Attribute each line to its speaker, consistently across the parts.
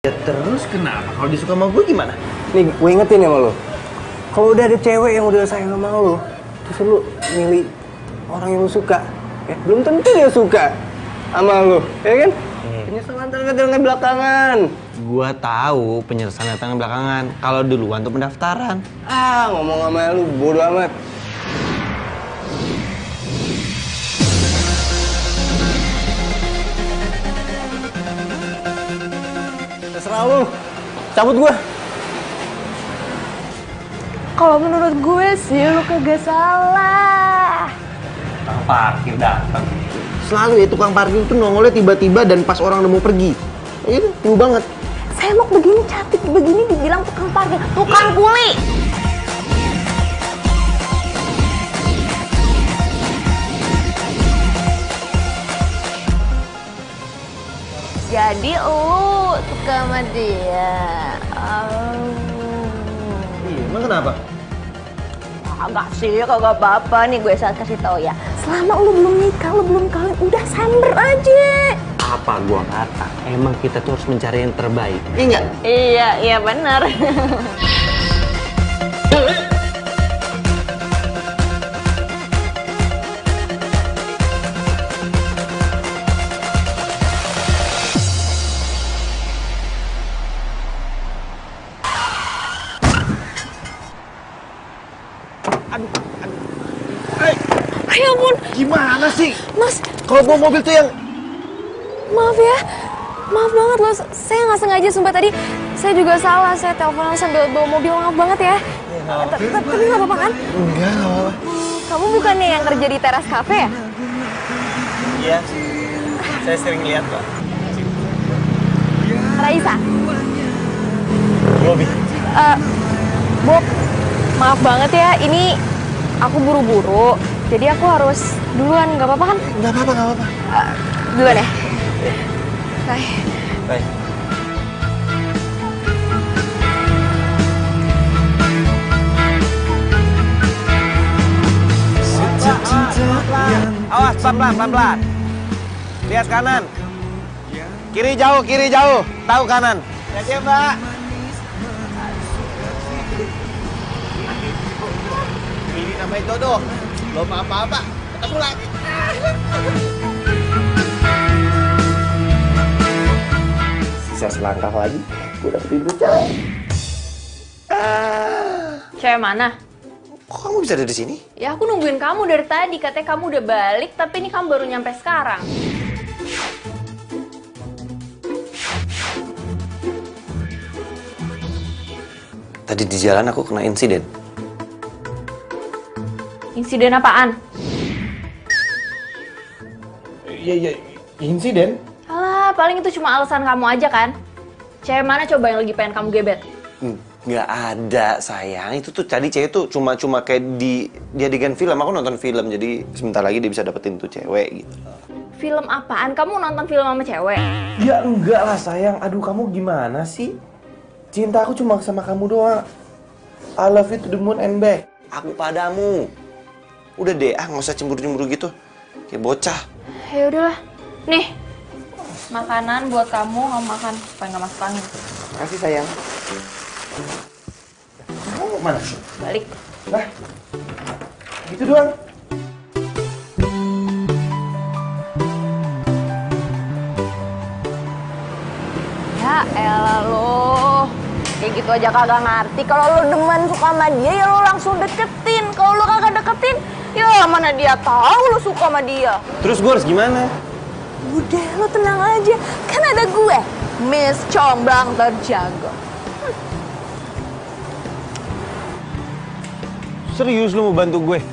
Speaker 1: Ya terus kenapa? Kalau dia suka sama gue gimana?
Speaker 2: Nih, gue ingetin ya sama lo. Kalau udah ada cewek yang udah sayang sama lo, terus lu milih orang yang lu suka, ya belum tentu dia suka sama lo, ya kan? Penyesalan datang belakangan.
Speaker 1: Gua tahu penyesalan datang belakangan. Kalau duluan tuh pendaftaran.
Speaker 2: Ngomong sama lu bodo amat. Terserah lu. Cabut gua.
Speaker 3: Kalau menurut gue sih lu kagak salah.
Speaker 1: Tukang parkir datang. Selalu ya tukang parkir tuh nongolnya tiba-tiba dan pas orang udah mau pergi. Itu lu banget.
Speaker 3: Saya mau begini cantik begini dibilang tukang parkir, tukang kuli. Jadi lu suka sama dia.
Speaker 1: Iya, emang kenapa?
Speaker 3: Kagak sih, kagak apa-apa nih gue saat kasih tau ya. Selama lu belum nikah, lu belum kawin, udah samber aja.
Speaker 1: Apa gua kata? Emang kita tuh harus mencari yang terbaik. Iya enggak?
Speaker 3: Iya benar. Ya ampun.
Speaker 1: Gimana sih?
Speaker 3: Mas,
Speaker 1: Kalau bawa mobil tuh yang...
Speaker 3: maaf ya. Maaf banget loh, saya nggak sengaja sumpah tadi. Saya juga salah, saya teleponan sambil bawa mobil, maaf banget ya. Tapi nggak apa-apa kan?
Speaker 1: Enggak apa-apa.
Speaker 3: Kamu bukannya yang kerja di teras cafe ya?
Speaker 1: Iya, saya sering lihat kok.
Speaker 3: Raisa?
Speaker 1: Bobby.
Speaker 3: Bob, maaf banget ya, ini aku buru-buru. Jadi aku harus duluan, nggak apa-apa kan?
Speaker 1: Nggak apa-apa, nggak apa-apa.
Speaker 3: Duluan ya? Bye.
Speaker 1: Bye. Awas, pelan-pelan. Lihat kanan. Kiri jauh. Tahu kanan. Ya, Mbak. Ini namanya jodoh. Belum apa-apa. Ketemu lagi. Sisa selangkah lagi, gue dapetin tuh cewek.
Speaker 3: Cewek mana?
Speaker 1: Kok kamu bisa ada di sini?
Speaker 3: Ya aku nungguin kamu dari tadi, katanya kamu udah balik, tapi ini kamu baru nyampe sekarang.
Speaker 1: Tadi di jalan aku kena insiden.
Speaker 3: Insiden apaan?
Speaker 1: Iya, insiden?
Speaker 3: Alah, paling itu cuma alasan kamu aja kan? Cewek mana coba yang lagi pengen kamu gebet?
Speaker 1: Nggak ada, sayang. Itu tuh tadi cewek tuh cuma kayak di adegan film. Aku nonton film, jadi sebentar lagi dia bisa dapetin tuh cewek gitu.
Speaker 3: Film apaan? Kamu nonton film sama cewek?
Speaker 1: Ya enggak lah, sayang. Aduh, kamu gimana sih? Cinta aku cuma sama kamu doang. I love you to the moon and back. Aku padamu. Udah deh, nggak usah cemburu-cemburu gitu. Kayak bocah.
Speaker 3: Ya udahlah. Nih, makanan buat kamu makan supaya nggak masuk angin.
Speaker 1: Makasih, sayang. Kamu mau mana?
Speaker 3: Balik.
Speaker 1: Nah, gitu doang.
Speaker 3: Ya elah lo. Kayak gitu aja kagak ngerti. Kalau lo demen suka sama dia ya lo langsung deketin. Kalau lo kagak deketin, ya mana dia tahu lo suka sama dia.
Speaker 1: Terus gue harus gimana?
Speaker 3: Udah lo tenang aja. Kan ada gue, Miss Comblang terjaga.
Speaker 1: Serius lu mau bantu gue?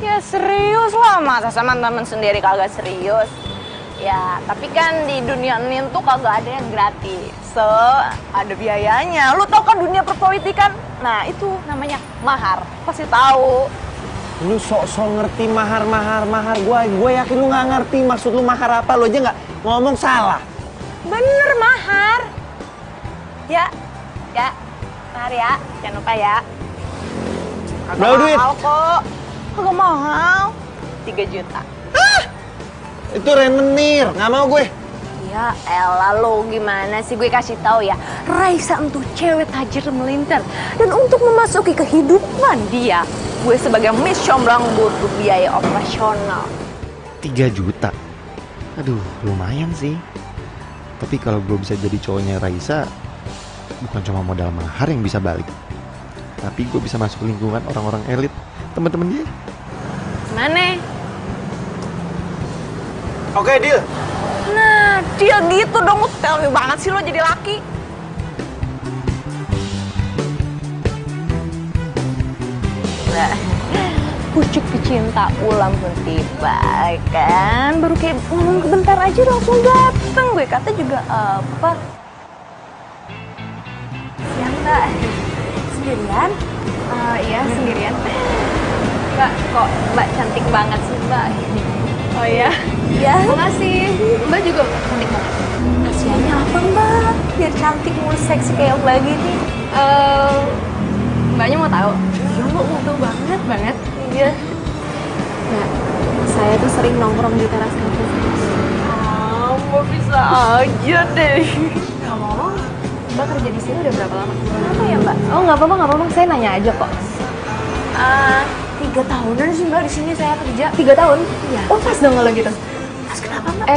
Speaker 3: Ya serius lah, masa sama temen sendiri kagak serius. Ya, tapi kan di dunia ini tuh kagak ada yang gratis. So, ada biayanya. Lu tau kan dunia perpolitikan? Nah, itu namanya mahar. Pasti tahu.
Speaker 1: Lu sok-sok ngerti mahar. Gue yakin lu nggak ngerti maksud lu mahar apa. Lu aja nggak ngomong salah.
Speaker 3: Bener, mahar. Ya. Mahar ya. Jangan lupa ya.
Speaker 1: Berapa duit?
Speaker 3: Mahal kok. Kagak mahal. 3 juta.
Speaker 1: Itu rentenir, nggak mau gue.
Speaker 3: Iya Ya elah lo, gimana sih, gue kasih tahu ya. Raisa untuk cewek tajir melintir. Dan untuk memasuki kehidupan dia, gue sebagai Miss Comblang butuh biaya operasional.
Speaker 1: 3 juta? Aduh, lumayan sih. Tapi kalau gue bisa jadi cowoknya Raisa, bukan cuma modal mahar yang bisa balik, tapi gue bisa masuk lingkungan orang-orang elit, teman-teman dia.
Speaker 3: Mana?
Speaker 1: Oke, deal.
Speaker 3: Nah, dia gitu dong. Tell me banget sih lo jadi laki. Nah, pucuk pecinta ulam pun tiba, kan? Baru kayak ngomong bentar aja langsung datang. Gue kata juga apa? Siang, Mbak. Sendirian? Iya, sendirian. Mbak, kok Mbak cantik banget sih, Mbak? Oh iya? Iya. Makasih. Mbak juga cantik banget. Kasiannya apa, Mbak? Biar cantik mulu seksi kayak Mbak gini. Mbaknya mau tahu? Iya, Mbak mau tahu banget. Iya. Nah, saya tuh sering nongkrong di teras kampus. Mbak bisa aja deh. Ngomong-ngomong, Mbak kerja di sini udah berapa lama? Apa ya, Mbak? Oh, nggak apa-apa. Saya nanya aja kok. 3 tahunan sih Mbak di sini saya kerja. 3 tahun? Iya. Oh pas dong kalau gitu. Pas kenapa Mbak?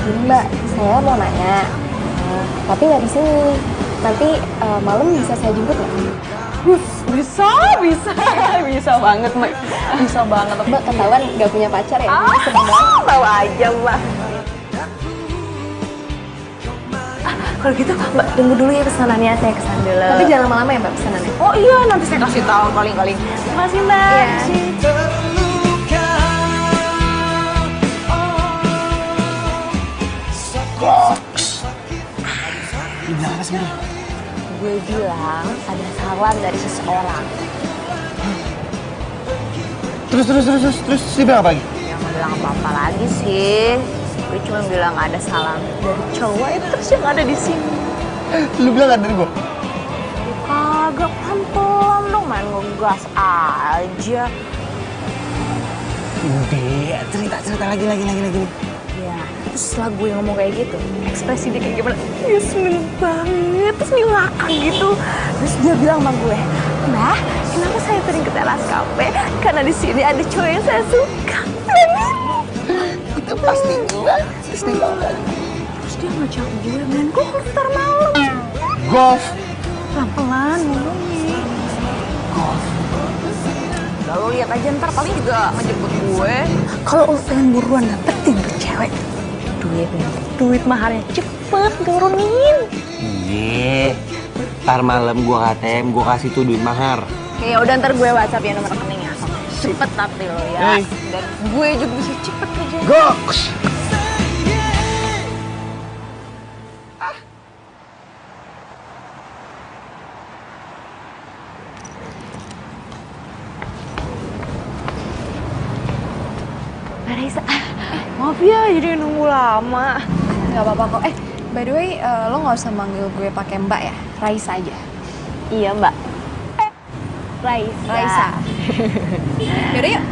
Speaker 3: Gini Mbak, saya mau nanya, tapi nggak di sini. Nanti malam bisa saya jemput nggak? Bisa banget Mbak. Bisa banget. Mbak ketahuan nggak punya pacar ya? Tahu aja Mbak. Kalau gitu Mbak tunggu dulu ya pesanannya, saya kesana dulu. Tapi jangan lama-lama ya Mbak pesanannya. Oh iya, nanti saya kasih tahu kali-kali. Terima kasih Mbak. Iya.
Speaker 1: Bilang apa sih?
Speaker 3: Gue bilang ada salam dari seseorang.
Speaker 1: Terus dia bilang apa lagi?
Speaker 3: Ya nggak bilang apa-apa lagi sih. Gue cuma bilang ada salam dari cowok itu terus yang ada di sini.
Speaker 1: Lu bilang ada dari gua?
Speaker 3: Kagak, pelan-pelan dong, main ngegas aja.
Speaker 1: Udah, cerita lagi.
Speaker 3: Ya, terus setelah gue ngomong kayak gitu, ekspresi dia kayak gimana? Dia seneng banget, terus dia ngakak gitu. Terus dia bilang sama gue, Mbak, kenapa saya sering ke teras kafe? Karena di sini ada cowok yang saya suka.
Speaker 1: Itu pasti gua. Terus dia bilang apa?
Speaker 3: Terus dia ngajak gue main golf ntar malam.
Speaker 1: Golf.
Speaker 3: Pelan-pelan ngomongnya. Golf. Lalu lihat aja ntar paling juga ngejemput gue. Kalau lo pengen buruan dapetin tuh cewek, duit maharnya cepet turunin.
Speaker 2: Iya. Ntar malam gua KTM, gua kasih tuh duit mahar.
Speaker 3: Ya udah ntar gue WhatsApp ya nomor rekeningnya. Cepet tapi lo ya.
Speaker 1: Hey.
Speaker 3: Dan gue juga bisa cepet aja.
Speaker 1: Goks.
Speaker 3: Raisa, maaf ya jadi nunggu lama.
Speaker 4: Gak apa-apa kok. By the way, lo gak usah manggil gue pakai Mbak ya, Raisa aja.
Speaker 3: Iya Mbak. Raisa.
Speaker 4: Yaudah yuk.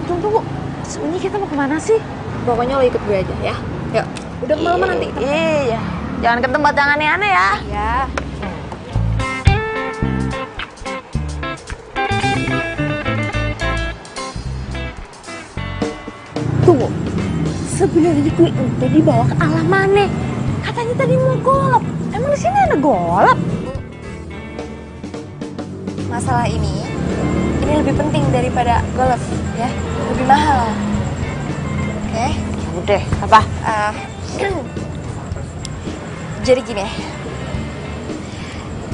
Speaker 3: Tunggu. Sebenarnya kita mau kemana sih?
Speaker 4: Pokoknya lo ikut gue aja ya. Yuk. Udah kemalaman nanti.
Speaker 3: Iya. Jangan ke tempat yang aneh-aneh ya.
Speaker 4: Ya.
Speaker 3: Tunggu. Sebenarnya gue itu dibawa ke alam mana? Katanya tadi mau golap. Emang di sini ada golap?
Speaker 4: Masalah ini lebih penting daripada golf ya. Lebih mahal. Oke?
Speaker 3: Udah, apa?
Speaker 4: Jadi gini ya.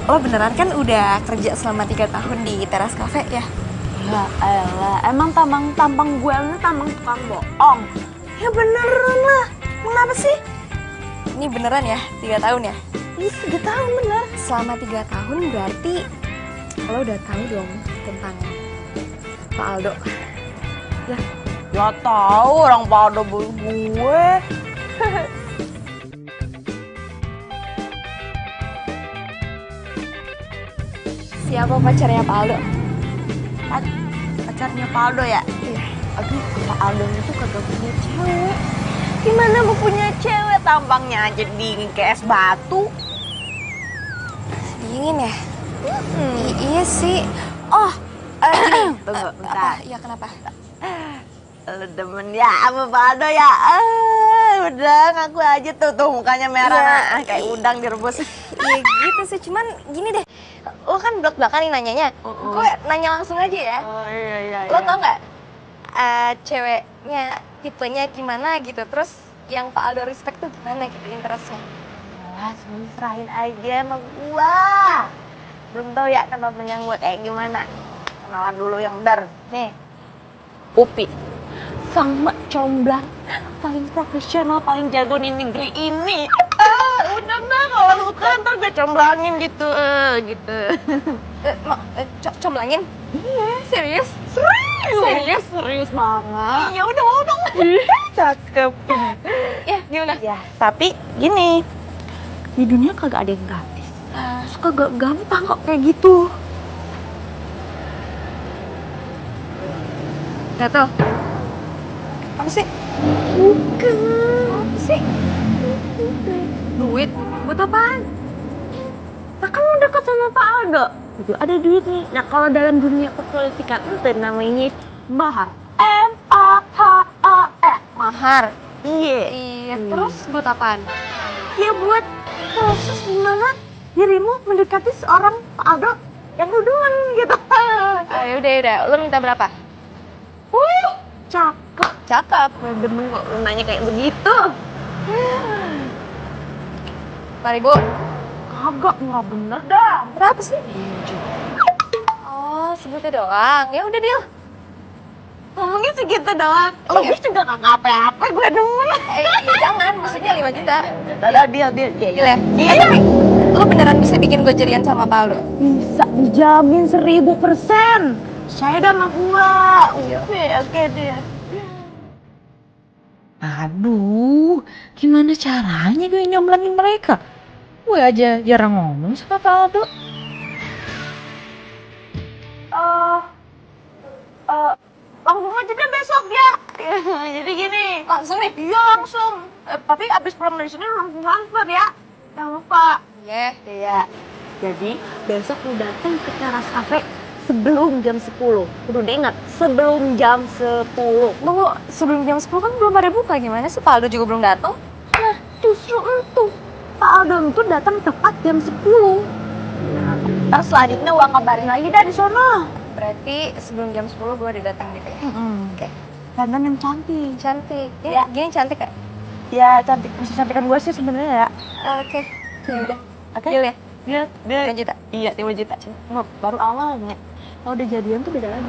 Speaker 4: Lo beneran kan udah kerja selama 3 tahun di teras cafe ya?
Speaker 3: Ya elah, emang tampang gue ini tampang tukang bohong. Ya beneran lah. Kenapa sih?
Speaker 4: Ini beneran ya, 3 tahun ya?
Speaker 3: Iya, 3 tahun bener.
Speaker 4: Selama 3 tahun berarti lo udah tahu dong tentang Pak Aldo. Ya,
Speaker 3: Ya tahu orang pada beli gue.
Speaker 4: siapa pacarnya Pak Aldo?
Speaker 3: Pacarnya Pak Aldo ya?
Speaker 4: Iya.
Speaker 3: Aduh, Pak Aldo itu kagak punya cewek. Gimana mau punya cewek tampangnya aja dingin kayak es batu?
Speaker 4: Dingin ya? Iya sih. Oh, gini.
Speaker 3: Tunggu, bentar.
Speaker 4: Apa? Ya kenapa?
Speaker 3: Lu demen ya sama Pak Aldo ya? Udah ngaku aja tuh mukanya merah kayak udang direbus.
Speaker 4: Iya gitu sih, cuman gini deh. Lo kan blak-blakan nih nanyanya. Gue nanya langsung aja ya.
Speaker 3: Oh iya.
Speaker 4: Lo tau nggak ceweknya tipenya gimana gitu? Terus yang Pak Aldo respect tuh gimana gitu interestnya?
Speaker 3: Serahin aja sama gua. Belum tahu ya teman-teman yang gua kayak gimana. Kenalan dulu yang benar. Nih, Upi. Sama comblang, paling profesional, paling jago di negeri ini. Udah kalau lu ntar gue comblangin gitu, gitu.
Speaker 4: Comblangin?
Speaker 3: Iya.
Speaker 4: Serius?
Speaker 3: Serius banget. Ya udah mau dong. Cakep.
Speaker 4: Ya, gimana?
Speaker 3: Ya, tapi gini, di dunia kagak ada yang gratis. Suka gak gampang kok kayak gitu.
Speaker 4: Gak tau. Apa sih?
Speaker 3: Bukan.
Speaker 4: Apa sih? Duit? Buat apaan?
Speaker 3: Nah kan lu deket sama Pak Aldo. Itu ada duit nih. Nah kalau dalam dunia perpolitikan itu namanya mahar. M-A-H-A-R.
Speaker 4: Mahar?
Speaker 3: Iya.
Speaker 4: Iya, terus buat apaan?
Speaker 3: Ya buat proses gimana dirimu mendekati seorang Pak Aldo yang duluan gitu.
Speaker 4: Yaudah, lo minta berapa?
Speaker 3: Wih, cakep.
Speaker 4: Cakep.
Speaker 3: Gue demen kok lu nanya kayak begitu.
Speaker 4: 5.000.
Speaker 3: Kagak, nggak bener dah.
Speaker 4: Berapa sih? Oh, sebutnya doang. Ya udah, deal.
Speaker 3: Ngomongnya segitu doang. Lebih juga nggak ngapa-apa, gue demen.
Speaker 4: Jangan, maksudnya 5 juta.
Speaker 3: Dadah, deal.
Speaker 4: Deal ya? Tapi lo beneran bisa bikin gue jadian sama Pak Aldo?
Speaker 3: Bisa dijamin 1000%. Saya udah sama gua. Oke deh. Aduh, gimana caranya gue nyomblangin mereka? Gue aja jarang ngomong sama Pak Aldo. Langsung aja deh besok ya. Jadi gini.
Speaker 4: Langsung nih?
Speaker 3: Iya langsung. Tapi abis pulang dari sini langsung transfer ya. Jangan lupa. Iya. Jadi besok lu datang ke teras kafe sebelum jam 10. Udah diingat, sebelum jam 10.
Speaker 4: Tunggu, sebelum jam 10 kan belum pada buka. Gimana sih? Pak Aldo juga belum datang?
Speaker 3: Nah, justru itu. Pak Aldo itu datang tepat jam 10. Nah, selanjutnya gua kabarin lagi dah di sono.
Speaker 4: Berarti sebelum jam 10 gue udah datang gitu ya? Oke.
Speaker 3: Dandan yang cantik.
Speaker 4: Cantik.
Speaker 3: Ya.
Speaker 4: Gini cantik gak?
Speaker 3: Ya, cantik. Masih cantikan gua sih sebenarnya ya.
Speaker 4: Oke. Ya udah.
Speaker 3: Oke.
Speaker 4: Deal ya?
Speaker 3: Dia
Speaker 4: 5 juta.
Speaker 3: Iya, 5 juta. Cuma baru awalnya. Kalau udah jadian tuh beda lagi.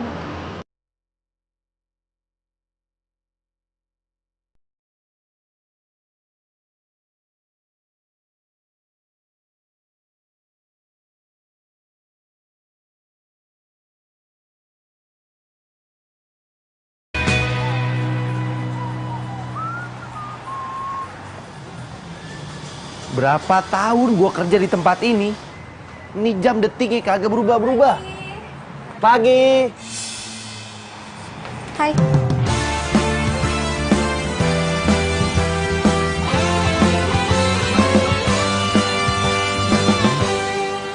Speaker 1: Berapa tahun gua kerja di tempat ini? Ini jam detiknya kagak berubah-berubah. Pagi.
Speaker 4: Hai.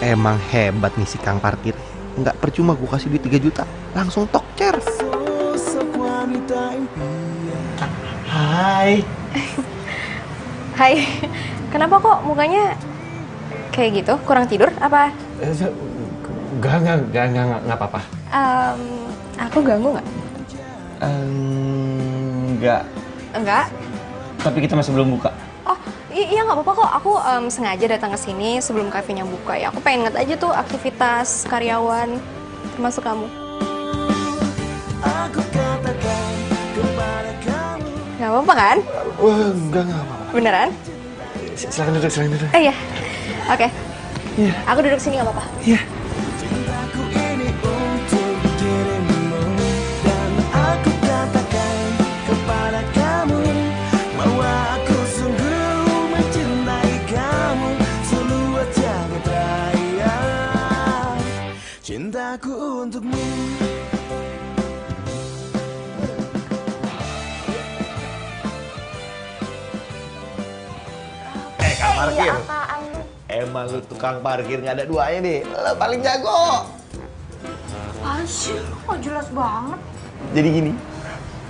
Speaker 1: Emang hebat nih si Kang Parkir. Nggak percuma gua kasih duit 3 juta. Langsung tok cer. Hai.
Speaker 4: Hai. Kenapa kok mukanya kayak gitu? Kurang tidur? Apa?
Speaker 1: Enggak apa-apa.
Speaker 4: Aku ganggu nggak?
Speaker 1: Enggak.
Speaker 4: Enggak.
Speaker 1: Tapi kita masih belum buka.
Speaker 4: Oh, iya nggak apa-apa kok. Aku sengaja datang ke sini sebelum kafenya buka ya. Aku pengen ngeliat aja tuh aktivitas karyawan, termasuk kamu. Nggak apa-apa kan?
Speaker 1: Enggak apa-apa.
Speaker 4: Beneran?
Speaker 1: Silakan duduk.
Speaker 4: Iya. Oke.
Speaker 1: Iya.
Speaker 4: Aku duduk sini nggak apa-apa.
Speaker 1: Iya.
Speaker 5: Cintaku untukmu.
Speaker 1: parkir.
Speaker 3: Iya, apaan lu?
Speaker 1: Emang lu tukang parkir nggak ada duanya deh. Lo paling jago.
Speaker 3: Apaan sih? Kok jelas banget.
Speaker 1: Jadi gini,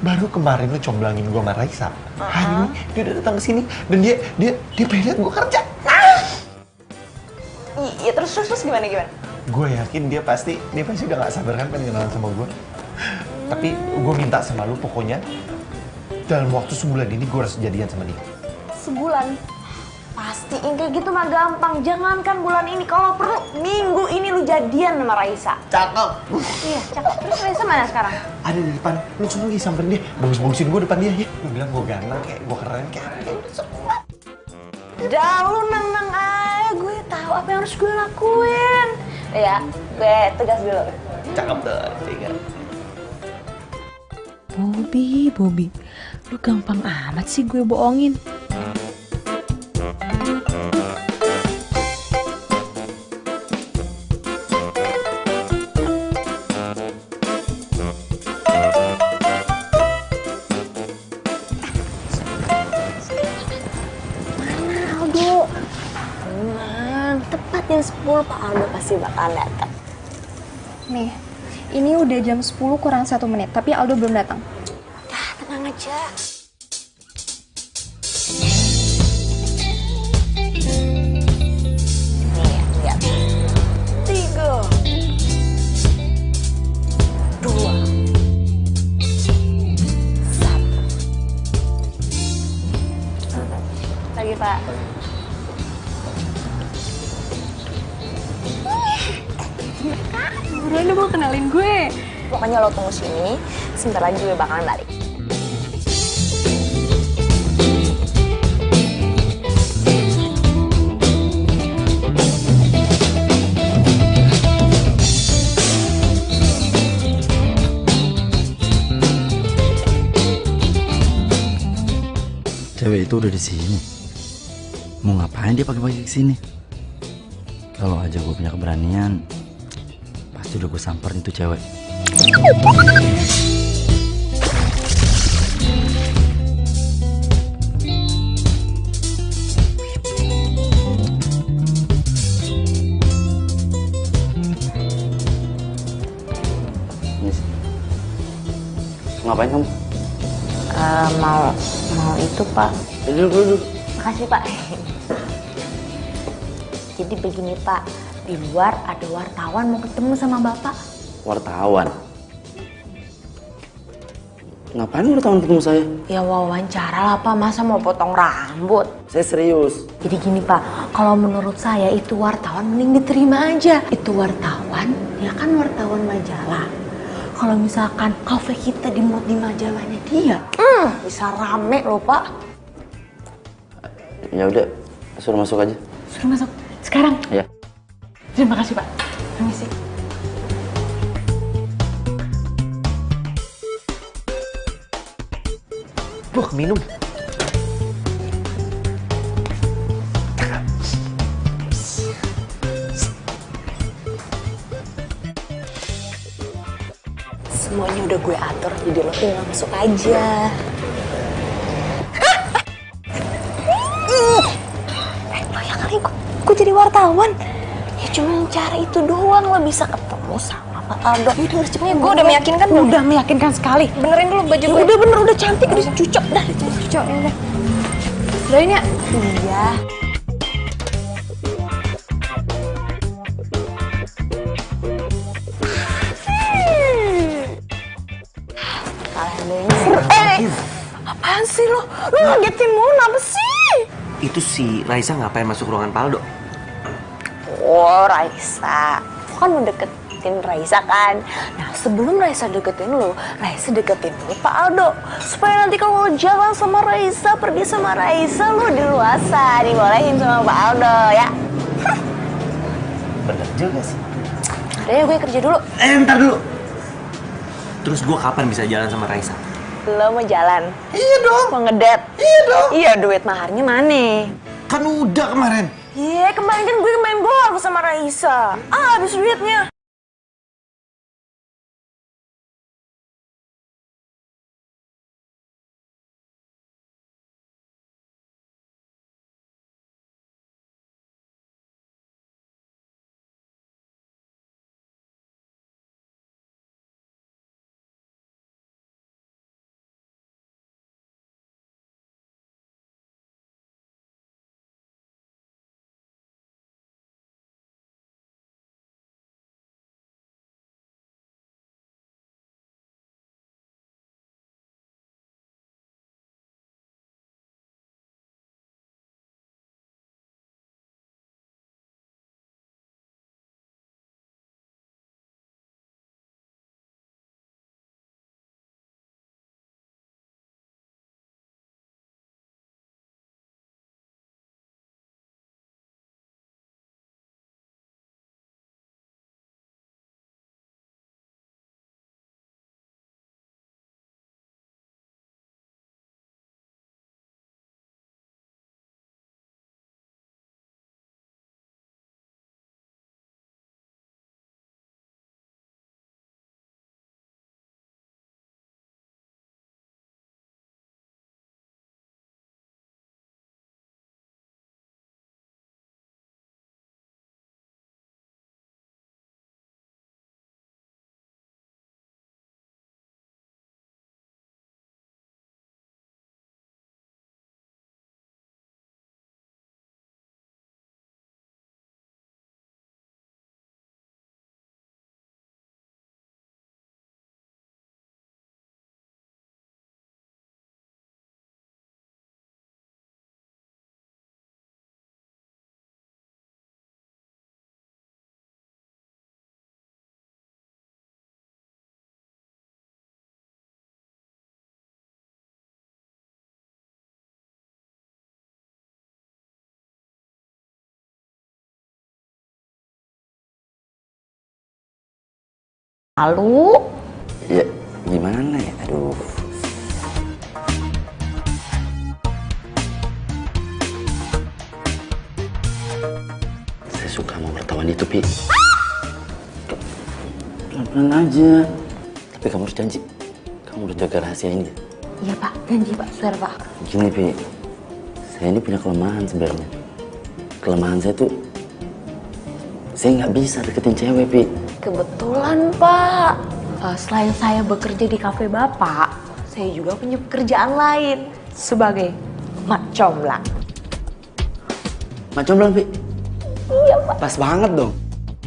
Speaker 1: baru kemarin lu comblangin gua sama Raisa. Hari ini dia udah datang ke sini dan dia pengen lihat gua kerja.
Speaker 3: Iya, terus gimana?
Speaker 1: Gue yakin dia pasti udah gak sabar kan pengen kenalan sama gue. Tapi gue minta sama lu pokoknya dalam waktu sebulan ini gue harus jadian sama dia.
Speaker 3: Sebulan? Pastiin kayak gitu mah gampang. Jangankan bulan ini, kalau perlu minggu ini lu jadian sama Raisa.
Speaker 1: Cakep.
Speaker 3: Iya, cakep. Terus Raisa mana sekarang?
Speaker 1: Ada di depan. Lu langsung lagi samperin dia. Bagus-bagusin gue depan dia ya. Lu bilang gue ganteng kayak gue keren kayak udah semua.
Speaker 3: Dah lu nang aja, gue tahu apa yang harus gue lakuin. Ya, gue tegas dulu.
Speaker 1: Cakep tuh. Tiga.
Speaker 4: Bobby, lu gampang amat sih gue bohongin.
Speaker 3: Aldo, tenang, tepat jam 10 Pak Aldo pasti bakal datang.
Speaker 4: Nih, ini udah jam 10 kurang 1 menit, tapi Aldo belum datang.
Speaker 3: Ah, tenang aja. Nih, lihat. 3, 2, 1. Lagi, Pak.
Speaker 4: Buruan dong, mau kenalin gue.
Speaker 3: Pokoknya lo tunggu sini, sebentar lagi gue bakalan balik.
Speaker 5: Cewek itu udah di sini. Mau ngapain dia pagi-pagi kesini? Kalau aja gue punya keberanian, pasti udah gue samperin tuh cewek. Miss, ngapain kamu?
Speaker 3: Mau itu, Pak.
Speaker 5: Duduk.
Speaker 3: Makasih, Pak. Jadi begini, Pak. Di luar ada wartawan mau ketemu sama Bapak.
Speaker 5: Wartawan? Ngapain wartawan ketemu saya?
Speaker 3: Ya wawancara lah, Pak. Masa mau potong rambut?
Speaker 5: Saya serius.
Speaker 3: Jadi gini, Pak. Kalau menurut saya itu wartawan mending diterima aja. Itu wartawan, ya kan wartawan majalah. Kalau misalkan kafe kita dimuat di majalahnya dia, bisa rame loh, Pak.
Speaker 5: Ya udah, suruh masuk aja.
Speaker 3: Suruh masuk. Sekarang?
Speaker 5: Ya.
Speaker 3: Terima kasih, Pak. Permisi.
Speaker 1: Wah, minum.
Speaker 3: Semuanya udah gue atur, jadi lo tinggal masuk aja. Lo ya kali gue jadi wartawan. Ya cuma cara itu doang lo bisa ketemu sama Pak Aldo. Udah cepet. Gue udah meyakinkan belum? Udah meyakinkan sekali. Benerin dulu baju gue. Udah bener, udah cantik, udah cucok. Dah, cucok ya udah. Doain ya? Iya. Apaan sih lo? Lo ngagetin mulu apa sih?
Speaker 1: Itu si Raisa ngapain masuk ruangan Paldo?
Speaker 3: Oh, Raisa. Lo kan udah deketin Raisa kan? Nah, sebelum Raisa deketin lo, Raisa deketin lo Pak Aldo. Supaya nanti kalau lo jalan sama Raisa, pergi sama Raisa, lo diluasa, dibolehin sama Pak Aldo, ya?
Speaker 1: Bener juga sih.
Speaker 3: Udah ya, gue kerja dulu.
Speaker 1: Ntar dulu. Terus gue kapan bisa jalan sama Raisa?
Speaker 3: Lo mau jalan?
Speaker 1: Iya dong.
Speaker 3: Mau ngedet?
Speaker 1: Iya dong.
Speaker 3: Iya, duit maharnya mana?
Speaker 1: Kan udah kemarin.
Speaker 3: Iya, kemarin kan gue main golf sama Raisa. Habis duitnya. Lalu?
Speaker 5: Ya, gimana ya? Aduh. Saya suka sama wartawan itu, Pi. Pelan-pelan aja. Tapi kamu harus janji. Kamu harus jaga rahasia ini.
Speaker 3: Iya Pak, janji Pak, swear Pak.
Speaker 5: Gini, Pi. Saya ini punya kelemahan sebenarnya. Kelemahan saya tuh, saya nggak bisa deketin cewek, Pi.
Speaker 3: Kebetulan Pak, selain saya bekerja di kafe Bapak, saya juga punya pekerjaan lain sebagai mak comblang.
Speaker 5: Mak comblang, Pi?
Speaker 3: Iya Pak.
Speaker 5: Pas banget dong.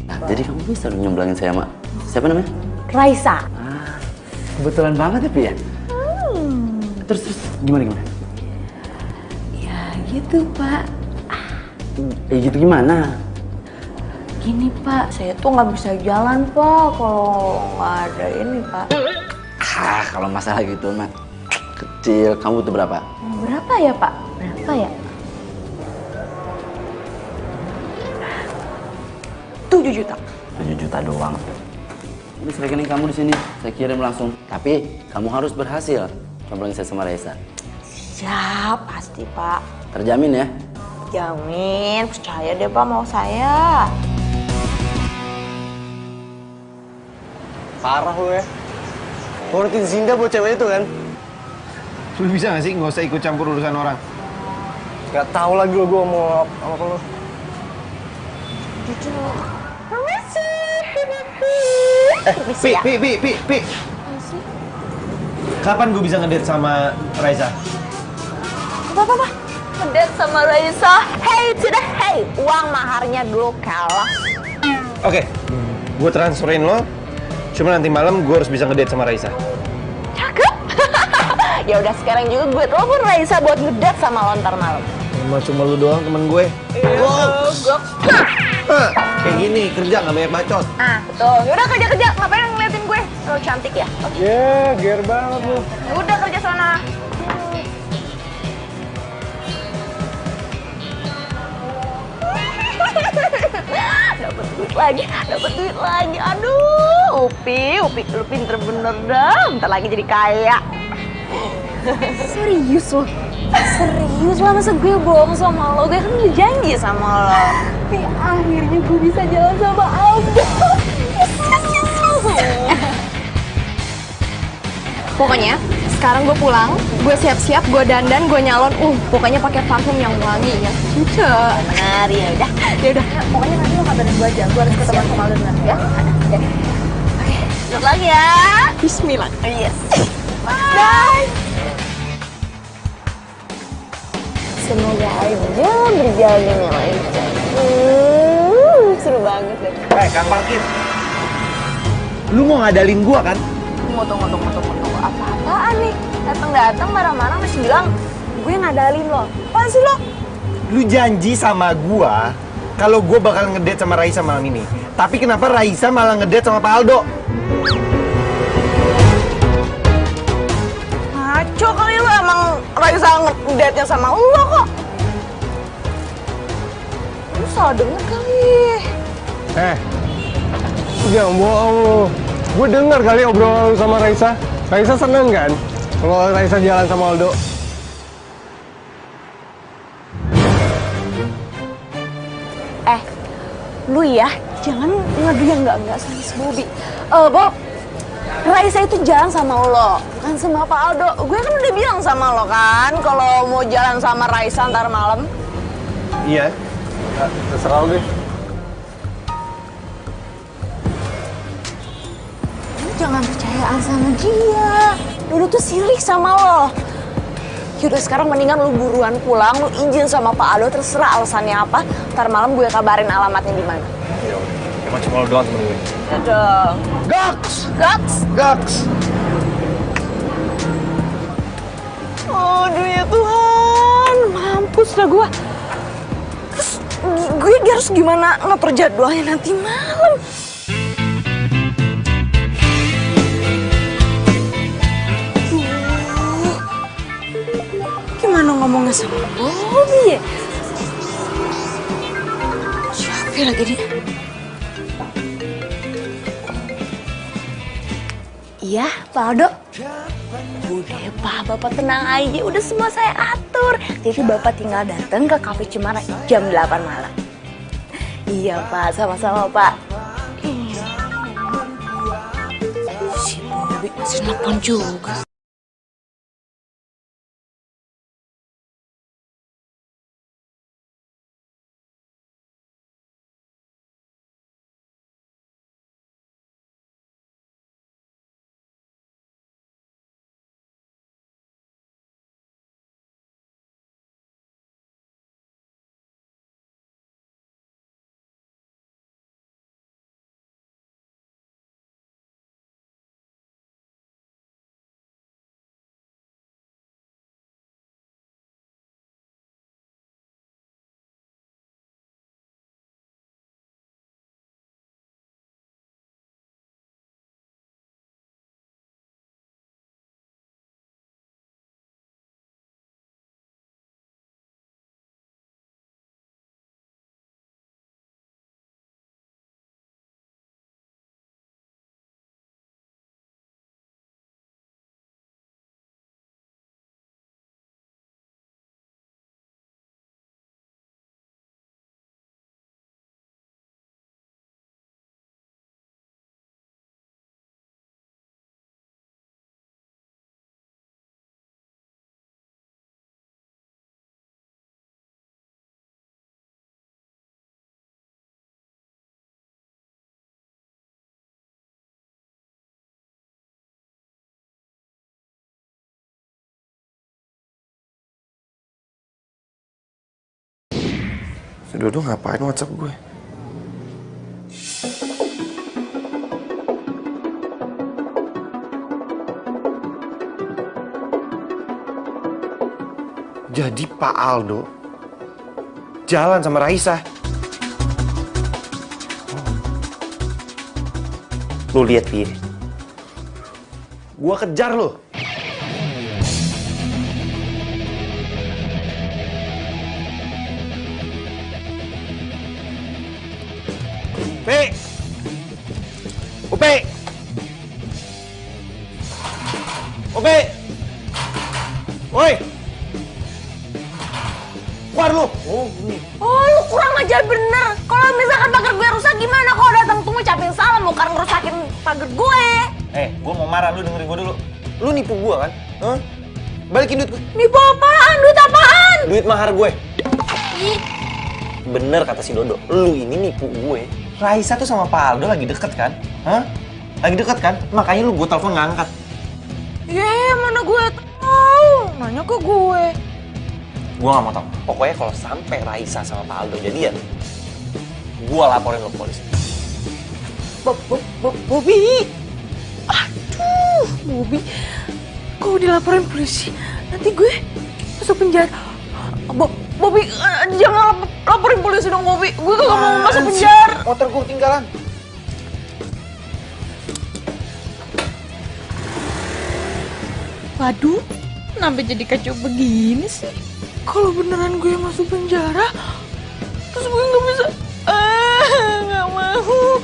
Speaker 5: Nah, jadi kamu bisa dong nyomblangin saya sama siapa namanya?
Speaker 3: Raisa.
Speaker 5: Ah, kebetulan banget ya, Pi ya? Terus gimana?
Speaker 3: Ya gitu Pak.
Speaker 5: Gitu gimana?
Speaker 3: Gini Pak, saya tuh nggak bisa jalan Pak kalau nggak ada ini Pak.
Speaker 5: Kalau masalah gitu mah kecil. Kamu tuh berapa?
Speaker 3: Berapa ya Pak? Berapa ya? 7 juta.
Speaker 5: 7 juta doang. Ini rekening kamu di sini. Saya kirim langsung. Tapi kamu harus berhasil nyomblangin saya sama Raisa.
Speaker 3: Siap, pasti Pak.
Speaker 5: Terjamin ya?
Speaker 3: Jamin, percaya deh Pak mau saya.
Speaker 2: Parah lu ya. Ngurutin Zinda buat cewek itu kan?
Speaker 1: Lu bisa gak sih nggak usah ikut campur urusan orang?
Speaker 2: Gak tahu lagi lo gue mau apa lo.
Speaker 1: Pi. Kapan gue bisa ngedate sama Raisa?
Speaker 3: Apa? Ngedate sama Raisa. Hey to the hey. Uang maharnya dulu kalah.
Speaker 1: Oke, gue transferin lo. Cuma nanti malam gue harus bisa ngedate sama Raisa.
Speaker 3: Cakep. Ya udah sekarang juga gue telepon Raisa buat ngedate sama lo ntar malam.
Speaker 1: Emang cuma lu doang temen gue. Kayak gini, kerja nggak banyak bacot.
Speaker 3: Ah, betul. Yaudah kerja. Ngapain ngeliatin gue? Lo cantik ya? Oke.
Speaker 2: Ger banget lu.
Speaker 3: Udah kerja sana. Dapat duit lagi. Aduh, Upi, lu pinter bener dah. Bentar lagi jadi kaya.
Speaker 4: Serius lo?
Speaker 3: Serius lah, masa gue bohong sama lo? Gue kan udah janji sama lo.
Speaker 4: Tapi akhirnya gue bisa jalan sama Aldo. Pokoknya sekarang gue pulang, gue siap-siap, gue dandan, gue nyalon. Pokoknya pakai parfum yang wangi ya. Cuca.
Speaker 3: Benar, ya udah.
Speaker 4: Pokoknya nanti lo kabarin gue aja. Gue harus ketemu sama Aldo nanti ya.
Speaker 3: Oke, selamat lagi ya.
Speaker 4: Bismillah.
Speaker 3: Yes. Bye. Semoga aja berjalan dengan lancar. Seru banget deh.
Speaker 1: Kang Parkir. Lu mau ngadalin gua kan?
Speaker 3: Tunggu. Apa-apaan nih? Datang marah-marah masih bilang gue ngadalin lo. Apaan sih lo?
Speaker 1: Lu janji sama gua kalau gua bakal ngedate sama Raisa malam ini. Tapi kenapa Raisa malah ngedate sama Pak Aldo?
Speaker 3: Ngaco kali lo, emang Raisa ngedate-nya sama lo kok. Lu salah denger kali.
Speaker 2: Jangan bohong lu. Gue dengar kali obrolan lu sama Raisa. Raisa seneng kan kalau Raisa jalan sama Aldo?
Speaker 3: Lu ya, jangan ngadu yang enggak sama si Bobby. Bob, Raisa itu jalan sama lo, bukan sama Pak Aldo. Gue kan udah bilang sama lo kan, kalau mau jalan sama Raisa ntar malam.
Speaker 1: Iya.
Speaker 2: Terserah lu deh.
Speaker 3: Lu jangan percayaan sama dia. Dulu tuh sirik sama lo. Yaudah sekarang mendingan lu buruan pulang, lu izin sama Pak Aldo, terserah alasannya apa. Ntar malam gue kabarin alamatnya di mana.
Speaker 1: Ya udah. Emang cuma lu doang temen gue.
Speaker 3: Ya dong. Gaks. Aduh ya Tuhan, mampus dah gue. Terus gue harus gimana ngatur jadwalnya nanti malam? Gimana ngomongnya sama Bobby ya? Siapa lagi dia? Iya, Pak Aldo. Udah, Pak, Bapak tenang aja. Udah semua saya atur. Jadi Bapak tinggal datang ke Cafe Cemara jam 8 malam. Iya, Pak. Sama-sama, Pak. Si Bobby masih nelfon juga.
Speaker 1: Si Dodo ngapain WhatsApp gue? Jadi Pak Aldo jalan sama Raisa. Lu lihat dia. Gua kejar lo. Upe! Upe! Upe! Woi! Keluar lu!
Speaker 3: Oh, lu kurang ajar bener. Kalau misalkan pagar gue rusak gimana? Kalau datang tuh ngucapin salam bukan ngerusakin pagar gue.
Speaker 1: Gua mau marah, lu dengerin gua dulu. Lu nipu gua kan? Hah? Balikin duit gue.
Speaker 3: Nipu apaan? Duit apaan?
Speaker 1: Duit mahar gue.
Speaker 3: Ih,
Speaker 1: Bener kata si Dodo, lu ini nipu gue. Raisa tuh sama Pak Aldo lagi deket kan? Hah? Lagi deket kan? Makanya lu gue telepon nggak angkat.
Speaker 3: mana gue tahu? Nanya ke gue.
Speaker 1: Gue nggak mau tahu. Pokoknya kalau sampai Raisa sama Pak Aldo jadian, gue laporin lo ke polisi.
Speaker 3: Bobby. Aduh, Bobby. Kalau dilaporin polisi, nanti gue masuk penjara. Bobby, jangan laporin polisi dong, Bobby. Gue gak mau masuk penjara.
Speaker 1: Motor gue ketinggalan.
Speaker 3: Waduh, kenapa jadi kacau begini sih? Kalau beneran gue masuk penjara, terus gue gak bisa... gak mau.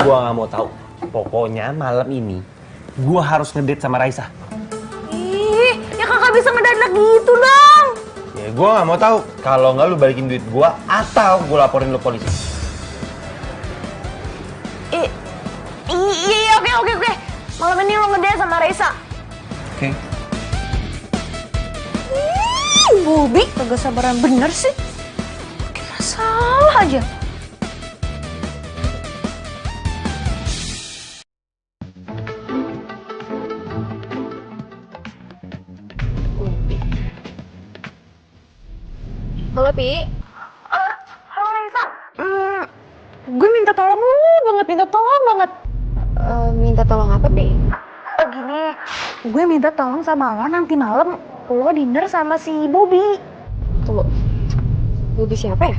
Speaker 1: Gua nggak mau tahu. Pokoknya malam ini gua harus ngedate sama Raisa.
Speaker 3: Ih, ya kakak bisa ngedadak gitu dong.
Speaker 1: Ya gua nggak mau tahu. Kalau nggak lu balikin duit gua atau gua laporin lu polisi.
Speaker 3: Iya, oke. Malam ini lo ngedate sama Raisa.
Speaker 1: Oke.
Speaker 3: Bobi, kagak sabaran bener sih. Bikin masalah aja.
Speaker 4: Halo, Pi.
Speaker 3: Halo Raisa. Gue minta tolong lu banget, minta tolong
Speaker 4: Minta tolong apa, Pi?
Speaker 3: Gini, gue minta tolong sama lo nanti malam lo dinner sama si Bobby.
Speaker 4: Tunggu. Bobby siapa ya?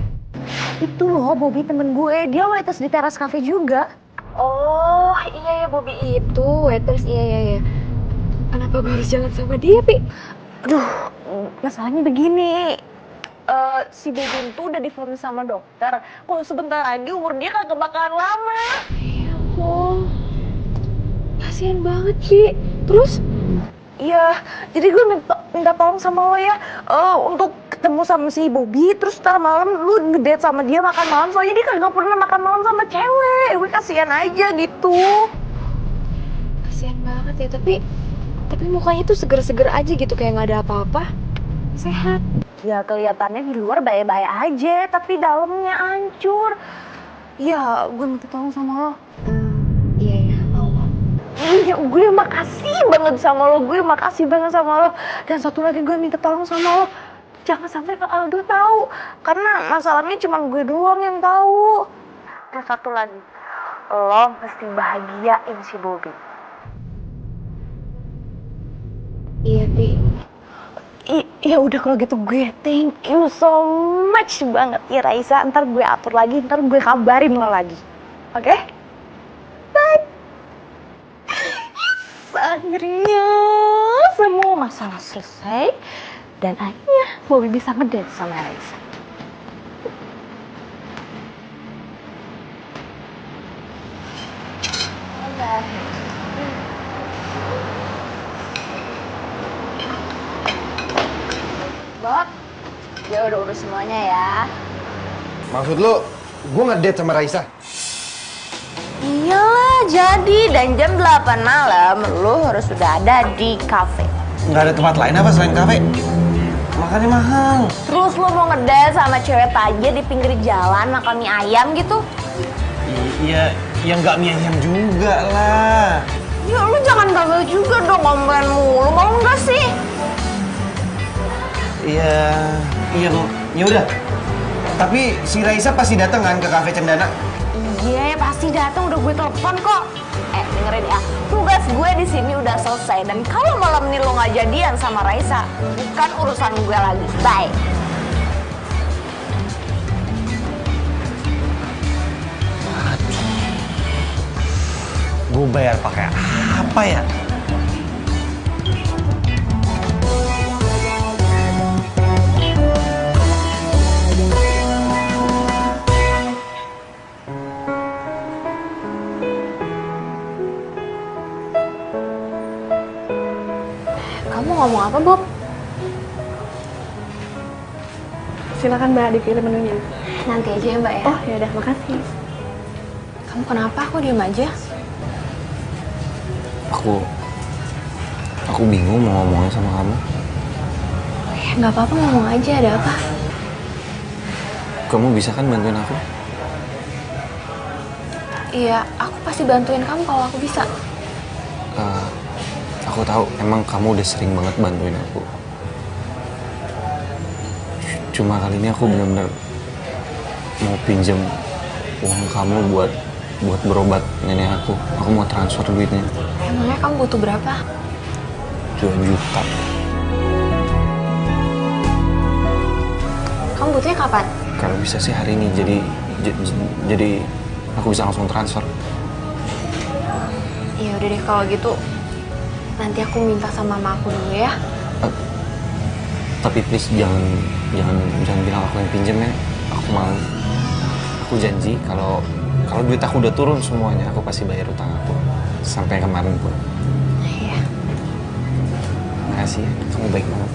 Speaker 3: Itu loh, Bobby temen gue, dia waiters di teras cafe juga.
Speaker 4: Oh, iya ya, Bobby itu waiters, iya. Kenapa gue harus jalan sama dia, Pi?
Speaker 3: Aduh, masalahnya begini. Si Bobby itu udah divonis sama dokter. Kalau sebentar lagi umur dia kagak bakalan lama.
Speaker 4: Ya ampun. Kasian banget, Pi. Terus?
Speaker 3: Iya, jadi gue minta tolong sama lo ya, untuk ketemu sama si Bobby, terus ntar malam lu ngedate sama dia makan malam, soalnya dia kagak pernah makan malam sama cewek. Gue kasihan aja gitu.
Speaker 4: Kasian banget ya, tapi mukanya tuh seger-seger aja gitu, kayak nggak ada apa-apa. Sehat.
Speaker 3: Ya kelihatannya di luar baik-baik aja, tapi dalamnya hancur. Ya, gue minta tolong sama lo.
Speaker 4: Iya, mau.
Speaker 3: Iya, gue makasih banget sama lo. Dan satu lagi gue minta tolong sama lo. Jangan sampai Kak Aldo tahu. Karena masalahnya cuma gue doang yang tahu. Dan satu lagi, lo mesti bahagiain si Bobby.
Speaker 4: Iya, Pi.
Speaker 3: Ya udah kalau gitu gue thank you so much banget ya Raisa. Ntar gue atur lagi, ntar gue kabarin lo lagi. Oke? Bye. Akhirnya semua masalah selesai dan akhirnya Bobby bisa ngedate sama Raisa. Bob, dia udah urus semuanya ya.
Speaker 1: Maksud lu, gua ngedate sama Raisa?
Speaker 3: Iyalah, jadi dan jam 8 malam lu harus sudah ada di kafe.
Speaker 1: Nggak ada tempat lain apa selain kafe? Makannya mahal.
Speaker 3: Terus lu mau ngedate sama cewek tajir di pinggir jalan makan mie ayam gitu?
Speaker 1: Iya, yang nggak mie ayam juga lah.
Speaker 3: Ya lu jangan gagal juga dong, ngomongin mulu, mau nggak sih?
Speaker 1: Iya, ya udah. Tapi si Raisa pasti datang kan ke kafe Cendana?
Speaker 3: Iya, pasti datang, udah gue telepon kok. Dengerin ya, tugas gue di sini udah selesai dan kalau malam ini lo nggak jadian sama Raisa, bukan urusan gue lagi. Bye.
Speaker 1: Gue bayar pakai apa ya?
Speaker 4: Kamu ngomong apa, Bob?
Speaker 6: Silakan Mbak, dipilih menunya.
Speaker 4: Nanti aja ya, Mbak ya.
Speaker 6: Oh, ya udah, makasih.
Speaker 4: Kamu kenapa? Aku diem aja.
Speaker 5: Aku bingung mau ngomongin sama kamu.
Speaker 4: Ya, nggak apa-apa, ngomong aja. Ada apa?
Speaker 5: Kamu bisa kan bantuin aku?
Speaker 4: Iya, aku pasti bantuin kamu kalau aku bisa.
Speaker 5: Aku tahu emang kamu udah sering banget bantuin aku. Cuma kali ini aku benar-benar mau pinjam uang kamu buat berobat nenek aku. Aku mau transfer duitnya.
Speaker 4: Emangnya kamu butuh berapa?
Speaker 5: 2 juta.
Speaker 4: Kamu butuhnya kapan?
Speaker 5: Kalau bisa sih hari ini, jadi aku bisa langsung transfer.
Speaker 4: Ya udah deh, kalau gitu nanti aku minta sama mama aku dulu ya.
Speaker 5: Tapi please jangan bilang aku yang pinjem ya. Aku janji kalau
Speaker 1: Kalau duit aku udah turun semuanya, aku pasti bayar utang aku. Sampai kemarin pun.
Speaker 3: Iya.
Speaker 1: Makasih ya, kamu baik banget.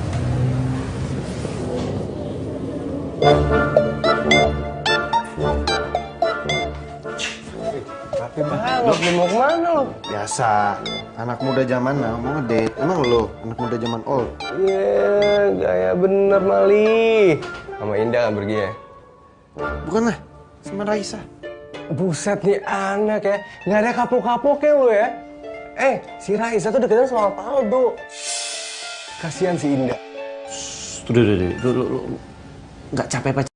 Speaker 2: Rapi banget, lu mau kemana lo?
Speaker 1: Biasa, anak muda zaman now mau ngedate. Emang lo anak muda zaman old?
Speaker 2: Iya, gaya bener Mali. Sama Indah kan pergi ya?
Speaker 1: Bukan lah, sama Raisa.
Speaker 2: Buset nih anak ya, nggak ada kapok-kapoknya lo ya. Si Raisa tuh deketan sama Aldo. Kasihan si Indah.
Speaker 1: Lu nggak capek apa?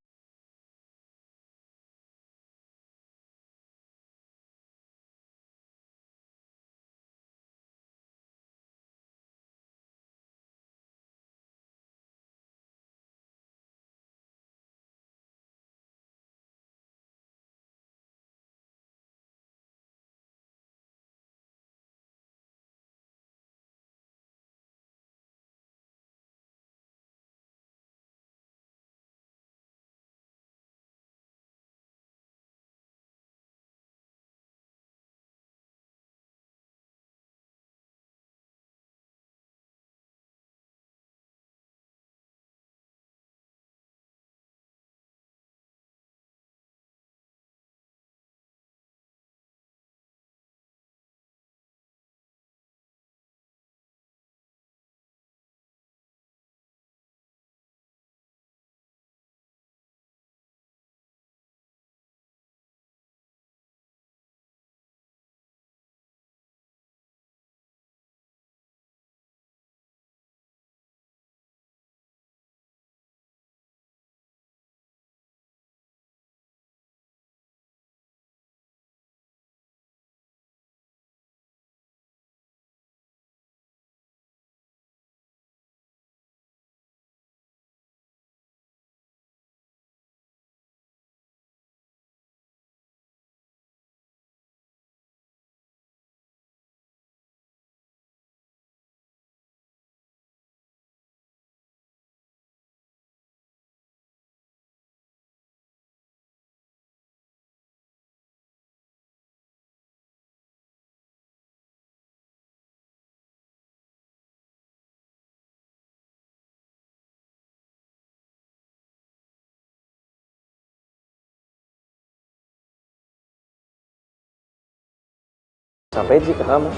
Speaker 2: Sampai sih ke kamu.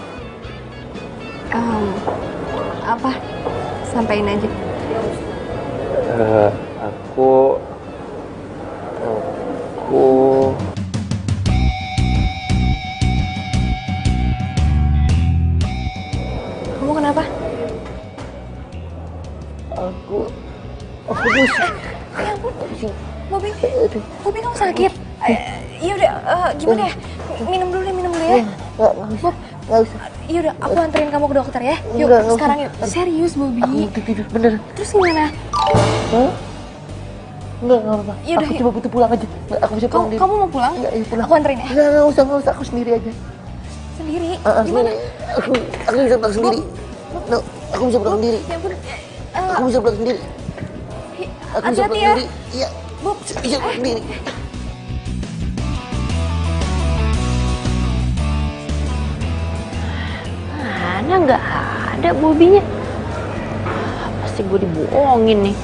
Speaker 4: Apa? Sampaiin aja.
Speaker 2: Aku
Speaker 4: Kamu kenapa?
Speaker 2: Aku
Speaker 4: Ya ampun, Bobby, Bobby kamu sakit? Ya udah, gimana ya? Minum dulu ya. Bob,
Speaker 6: Nggak usah.
Speaker 4: ya udah, aku anterin kamu ke dokter ya. Yuk,
Speaker 6: Enggak usah.
Speaker 4: sekarang yuk. Serius, Bobby.
Speaker 6: Aku mau tidur, bener.
Speaker 4: Terus gimana?
Speaker 6: Hah? Enggak apa-apa.
Speaker 4: Ya udah,
Speaker 6: Aku
Speaker 4: yuk.
Speaker 6: coba butuh pulang aja. Nggak, aku bisa pulang sendiri.
Speaker 4: Kamu mau pulang?
Speaker 6: Enggak, iya pulang.
Speaker 4: Aku anterin ya.
Speaker 6: Nggak usah. Aku sendiri aja.
Speaker 4: Sendiri?
Speaker 6: Gimana?
Speaker 4: Gimana?
Speaker 6: Aku bisa pulang sendiri. No, aku bisa pulang sendiri.
Speaker 4: Ya ampun.
Speaker 6: Aku bisa pulang sendiri. Aku bisa
Speaker 4: Hati-hati
Speaker 6: pulang
Speaker 4: ya.
Speaker 6: sendiri. Iya.
Speaker 4: Bob.
Speaker 6: Bisa pulang sendiri.
Speaker 3: Mana nggak ada Bobinya. Pasti gue dibohongin nih.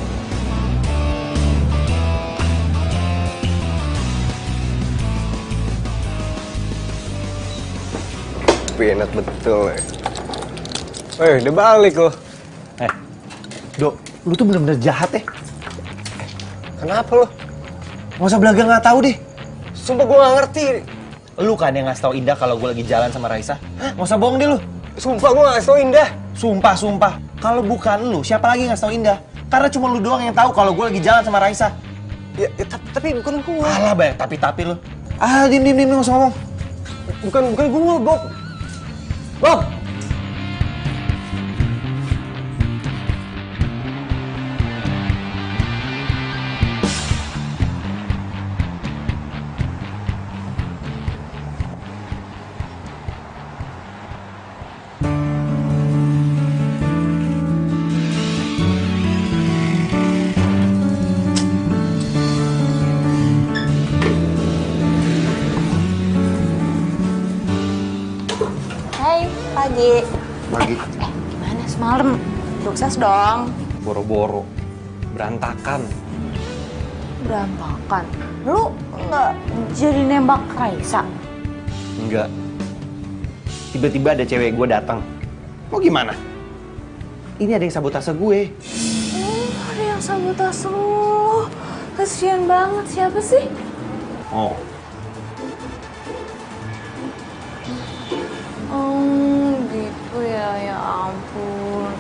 Speaker 2: tapi enak betul ya. Udah balik loh.
Speaker 1: Dok, lu tuh bener-bener jahat ya.
Speaker 2: Kenapa lo?
Speaker 1: Nggak usah belaga nggak tahu deh.
Speaker 2: Sumpah gue gak ngerti.
Speaker 1: Lu kan yang ngasih tau Indah kalau gue lagi jalan sama Raisa. Nggak usah bohong deh lu.
Speaker 2: Sumpah gue gak ngasih tau Indah.
Speaker 1: Sumpah. Kalau bukan lu, siapa lagi ngasih tau Indah? Karena cuma lu doang yang tahu kalau gue lagi jalan sama Raisa.
Speaker 2: Ya, tapi bukan gue.
Speaker 1: Alah, banyak tapi lu. Diem, nggak usah ngomong.
Speaker 2: Bukan gue, Bob. Bob!
Speaker 3: pagi.
Speaker 1: Pagi.
Speaker 3: Gimana semalam? Sukses dong.
Speaker 1: Boro-boro. Berantakan.
Speaker 3: Berantakan. Lu nggak jadi nembak Raisa?
Speaker 1: Enggak. Tiba-tiba ada cewek gue datang. Mau gimana? Ini ada yang sabotase gue.
Speaker 3: Ada yang sabotase lu. Kasian banget, siapa sih?
Speaker 1: Oh.
Speaker 3: Gitu ya ampun.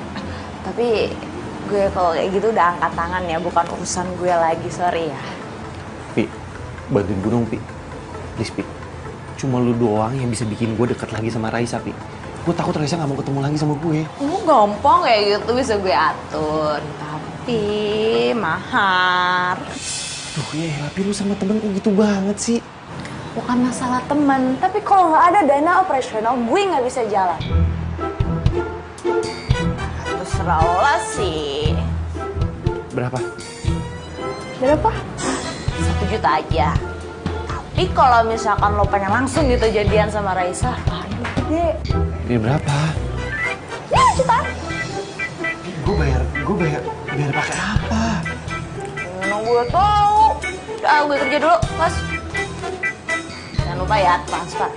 Speaker 3: Tapi gue kalau kayak gitu udah angkat tangan ya, bukan urusan gue lagi, sorry ya.
Speaker 1: Pi, bantuin gue dong, Pi. Please, Pi. Cuma lu doang yang bisa bikin gue deket lagi sama Raisa, Pi. Gue takut Raisa gak mau ketemu lagi sama gue.
Speaker 3: Gampang kayak gitu bisa gue atur. Tapi mahar.
Speaker 1: Duh, ya tapi lu sama temen kok gitu banget sih?
Speaker 3: Bukan masalah teman, tapi kalau nggak ada dana operasional, gue nggak bisa jalan. Terserah lo sih.
Speaker 1: Berapa?
Speaker 3: Berapa? 1 juta aja. Tapi kalau misalkan lo pengen langsung gitu jadian sama Raisa, aduh gede.
Speaker 1: Ini berapa?
Speaker 3: Ya, jutaan.
Speaker 1: Gue bayar pakai apa?
Speaker 3: Mana gue tahu. Udah, gue kerja dulu, Mas. Jangan lupa ya, transfer.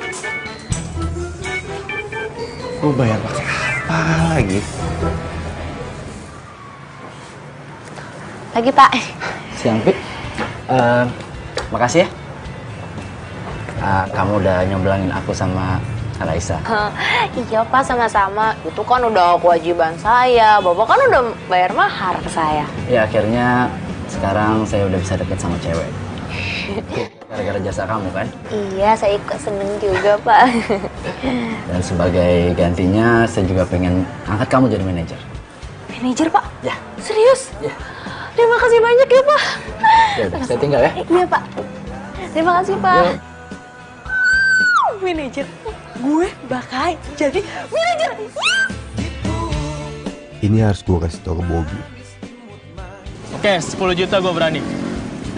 Speaker 1: Gue bayar pakai apa lagi?
Speaker 3: Lagi, Pak.
Speaker 5: Siang, Pi. Makasih ya. Kamu udah nyobelangin aku sama Raisa.
Speaker 3: Iya, Pak, sama-sama. Itu kan udah kewajiban saya. Bapak kan udah bayar mahar ke saya.
Speaker 5: Ya akhirnya sekarang saya udah bisa deket sama cewek. Gara-gara jasa kamu kan?
Speaker 3: Iya, saya ikut seneng juga, Pak.
Speaker 5: Dan sebagai gantinya saya juga pengen angkat kamu jadi manajer.
Speaker 3: Manajer, Pak?
Speaker 5: Ya.
Speaker 3: Serius?
Speaker 5: Ya.
Speaker 3: Terima kasih banyak ya, Pak.
Speaker 5: Ya udah, saya tinggal ya.
Speaker 3: Iya, Pak. Terima kasih, Pak. Manajer. Gue bakal jadi manajer.
Speaker 7: Ini harus gue kasih tau ke Bobby.
Speaker 8: Oke, 10 juta gue berani.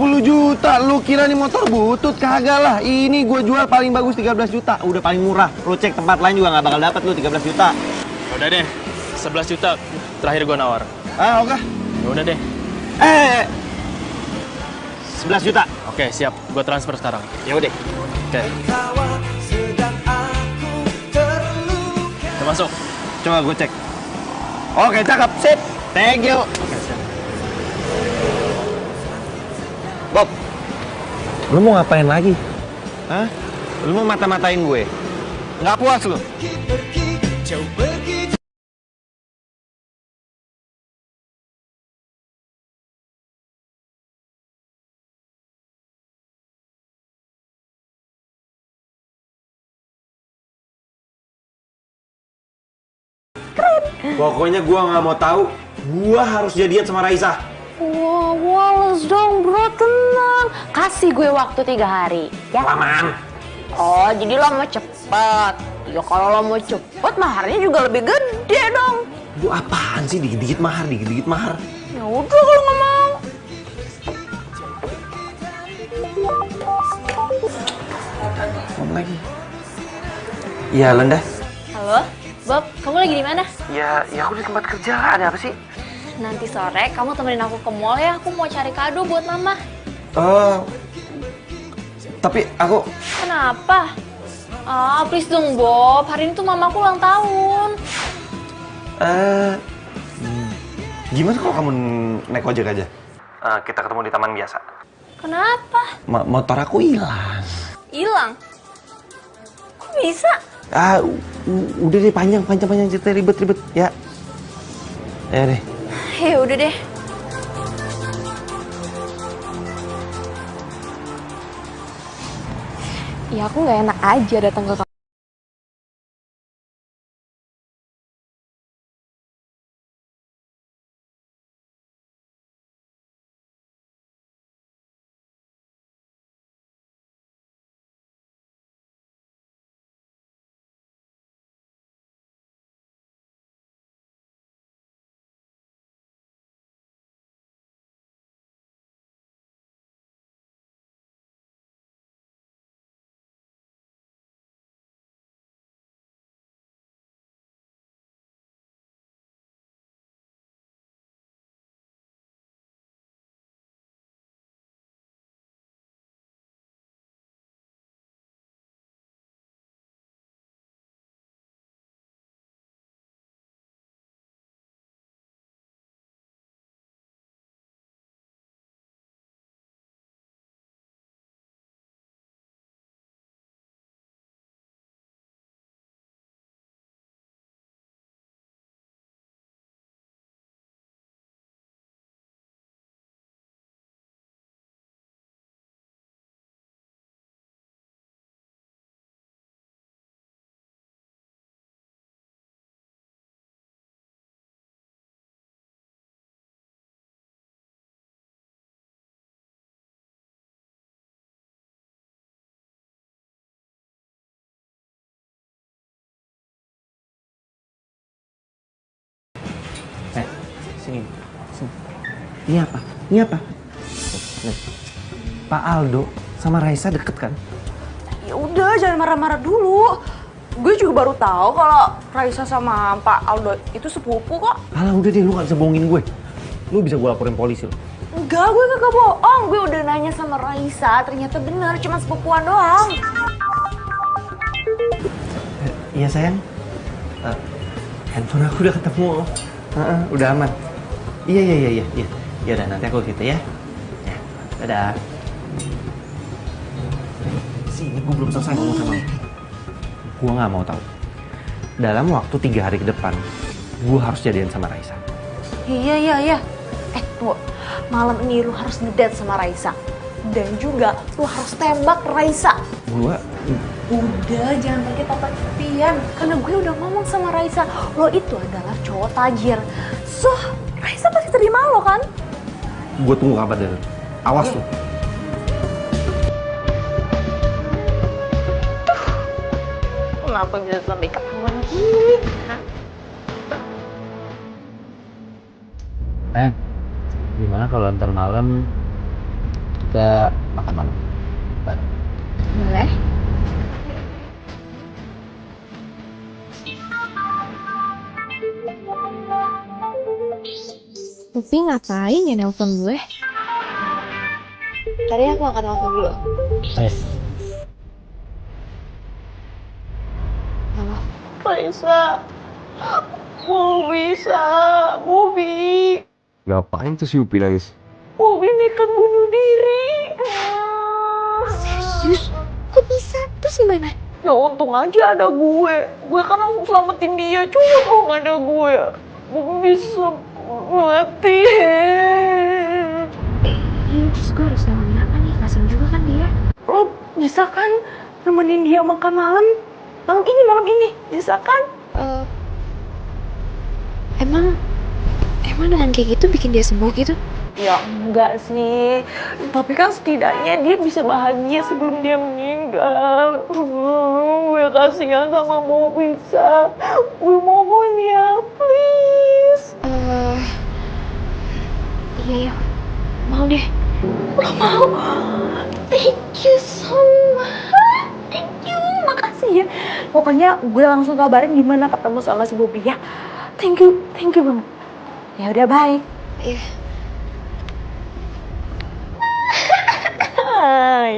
Speaker 1: 10 juta? Lu kira nih motor butut? Kagak lah. Ini gue jual paling bagus 13 juta. Udah paling murah. Lu cek tempat lain juga gak bakal dapat lu 13 juta.
Speaker 8: Udah deh, 11 juta terakhir gue nawar.
Speaker 1: Ah, oke.
Speaker 8: Ya udah deh.
Speaker 1: 11 juta.
Speaker 8: Oke, siap. Gue transfer sekarang.
Speaker 1: Ya udah.
Speaker 8: Oke. Kita masuk.
Speaker 1: Coba gue cek. Oke, cakep. Sip. Thank you.
Speaker 8: Oke, siap.
Speaker 1: Bob, lu mau ngapain lagi? Hah? Lu mau mata-matain gue? Nggak puas lu? Pokoknya gue nggak mau tahu. Gue harus jadian sama Raisa.
Speaker 3: Wah, Wallace dong, bro, tenang. Kasih gue waktu 3 hari, ya?
Speaker 1: Lamaan.
Speaker 3: Oh, jadi lo mau cepet. Ya kalau lo mau cepet, maharnya juga lebih gede dong.
Speaker 1: Lu apaan sih dikit-dikit mahar, dikit-dikit mahar?
Speaker 3: Ya udah kalau nggak mau.
Speaker 1: Ngomong lagi. Iya, Lenda.
Speaker 9: Halo, Bob, kamu lagi di mana?
Speaker 1: Ya aku di tempat kerja. Ada apa sih?
Speaker 9: Nanti sore kamu temenin aku ke mall ya, aku mau cari kado buat mama.
Speaker 1: Tapi aku...
Speaker 9: Kenapa? Ah, please dong Bob, hari ini tuh mamaku ulang tahun.
Speaker 1: Gimana kalau kamu naik ojek aja? Kita ketemu di taman biasa.
Speaker 9: Kenapa?
Speaker 1: Motor aku hilang.
Speaker 9: Hilang? Kok bisa?
Speaker 1: Udah deh, panjang cerita, ribet ya. Ya deh.
Speaker 9: Ya udah deh.
Speaker 4: Ya aku nggak enak aja datang ke
Speaker 1: Sini. Ini apa? Ini apa? Nih. Pak Aldo sama Raisa deket kan?
Speaker 3: Ya udah, jangan marah-marah dulu. Gue juga baru tahu kalau Raisa sama Pak Aldo itu sepupu kok.
Speaker 1: Alah udah deh, lu gak bisa bohongin gue. Lu bisa gue laporin polisi lo.
Speaker 3: Enggak, gue kagak bohong. Gue udah nanya sama Raisa, ternyata bener, cuma sepupuan doang.
Speaker 1: Iya sayang. Handphone aku udah ketemu. Udah aman. Iya. Ya udah nanti aku gitu ya. Ya, dadah. Sini, gue belum selesai ngomong sama lu. Gue nggak mau tahu. Dalam waktu 3 hari ke depan, gue harus jadian sama Raisa.
Speaker 3: Iya. Tunggu. Malam ini lu harus ngedate sama Raisa. Dan juga lu harus tembak Raisa.
Speaker 1: Gue...
Speaker 3: Udah, jangan pakai tata-tatian. Karena gue udah ngomong sama Raisa, lo itu adalah cowok tajir. So, Raisa pasti terima lo kan?
Speaker 1: Gue tunggu kabar dari lu. Awas lu.
Speaker 3: Kenapa bisa sampai ketahuan gini?
Speaker 5: Gimana kalau ntar malam kita makan malam bareng?
Speaker 4: Boleh? Upi ngapain ya nelpon gue? Tadi aku angkat telepon dulu. Halo?
Speaker 3: Raisa, Bobi.
Speaker 7: Ngapain tuh si Upi nangis?
Speaker 3: Bobi nekat bunuh diri.
Speaker 4: Serius? Kok bisa? Terus gimana?
Speaker 3: Ya untung aja ada gue. Gue kan langsung selamatin dia. Cuma kalau nggak ada gue, Bobi bisa mati.
Speaker 4: Terus gue harus ngelakuin apa nih? Kasian juga kan dia.
Speaker 3: Lo bisa kan nemenin dia makan malam? Malam ini. Bisa kan?
Speaker 4: Emang dengan kayak gitu bikin dia sembuh gitu?
Speaker 3: Ya enggak sih. Tapi kan setidaknya dia bisa bahagia sebelum dia meninggal. Gue kasihan sama Bobi, Sa. Gue mohon ya, please.
Speaker 4: Iya. Mau deh.
Speaker 3: Lo mau? Thank you so much. Thank you. Makasih ya. Pokoknya gue langsung kabarin gimana ketemu sama si Bobi ya. Thank you banget. Ya udah, bye.
Speaker 4: Iya.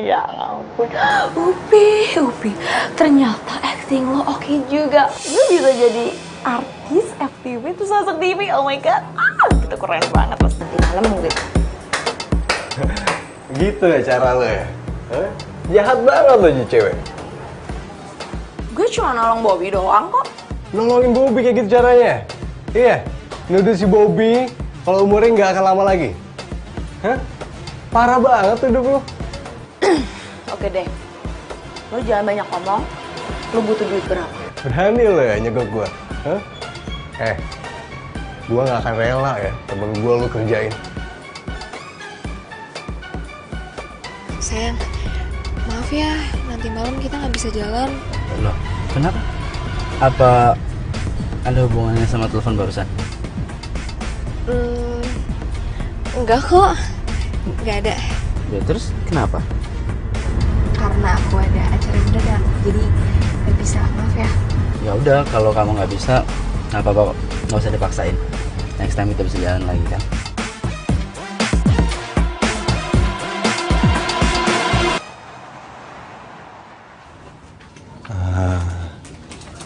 Speaker 3: Ya ampun. Upi. Ternyata acting lo oke juga. Lo bisa jadi artis FTV terus masuk TV. Oh my god. Itu keren banget pas nanti malam gitu.
Speaker 2: Gitu ya cara lo ya? Jahat banget lo jadi cewek.
Speaker 3: Gue cuma nolong Bobi doang kok.
Speaker 2: Nolongin Bobi kayak gitu caranya? Iya? Nuduh si Bobi kalau umurnya nggak akan lama lagi? Hah? Parah banget tuh hidup lo.
Speaker 3: Oke deh. Lo jangan banyak ngomong. Lo butuh duit berapa?
Speaker 2: Berani lo ya nyegok gua? Hah? Gua nggak akan rela ya temen gua lo kerjain.
Speaker 4: Sayang, maaf ya, nanti malam kita nggak bisa jalan.
Speaker 5: Loh, kenapa? Apa ada hubungannya sama telepon barusan?
Speaker 4: Enggak kok, nggak ada.
Speaker 5: Ya terus kenapa?
Speaker 4: Karena aku ada acara mendadak, jadi nggak bisa. Maaf ya.
Speaker 5: Ya udah, kalau kamu nggak bisa, nggak apa-apa, nggak usah dipaksain. Next time kita bisa jalan lagi kan?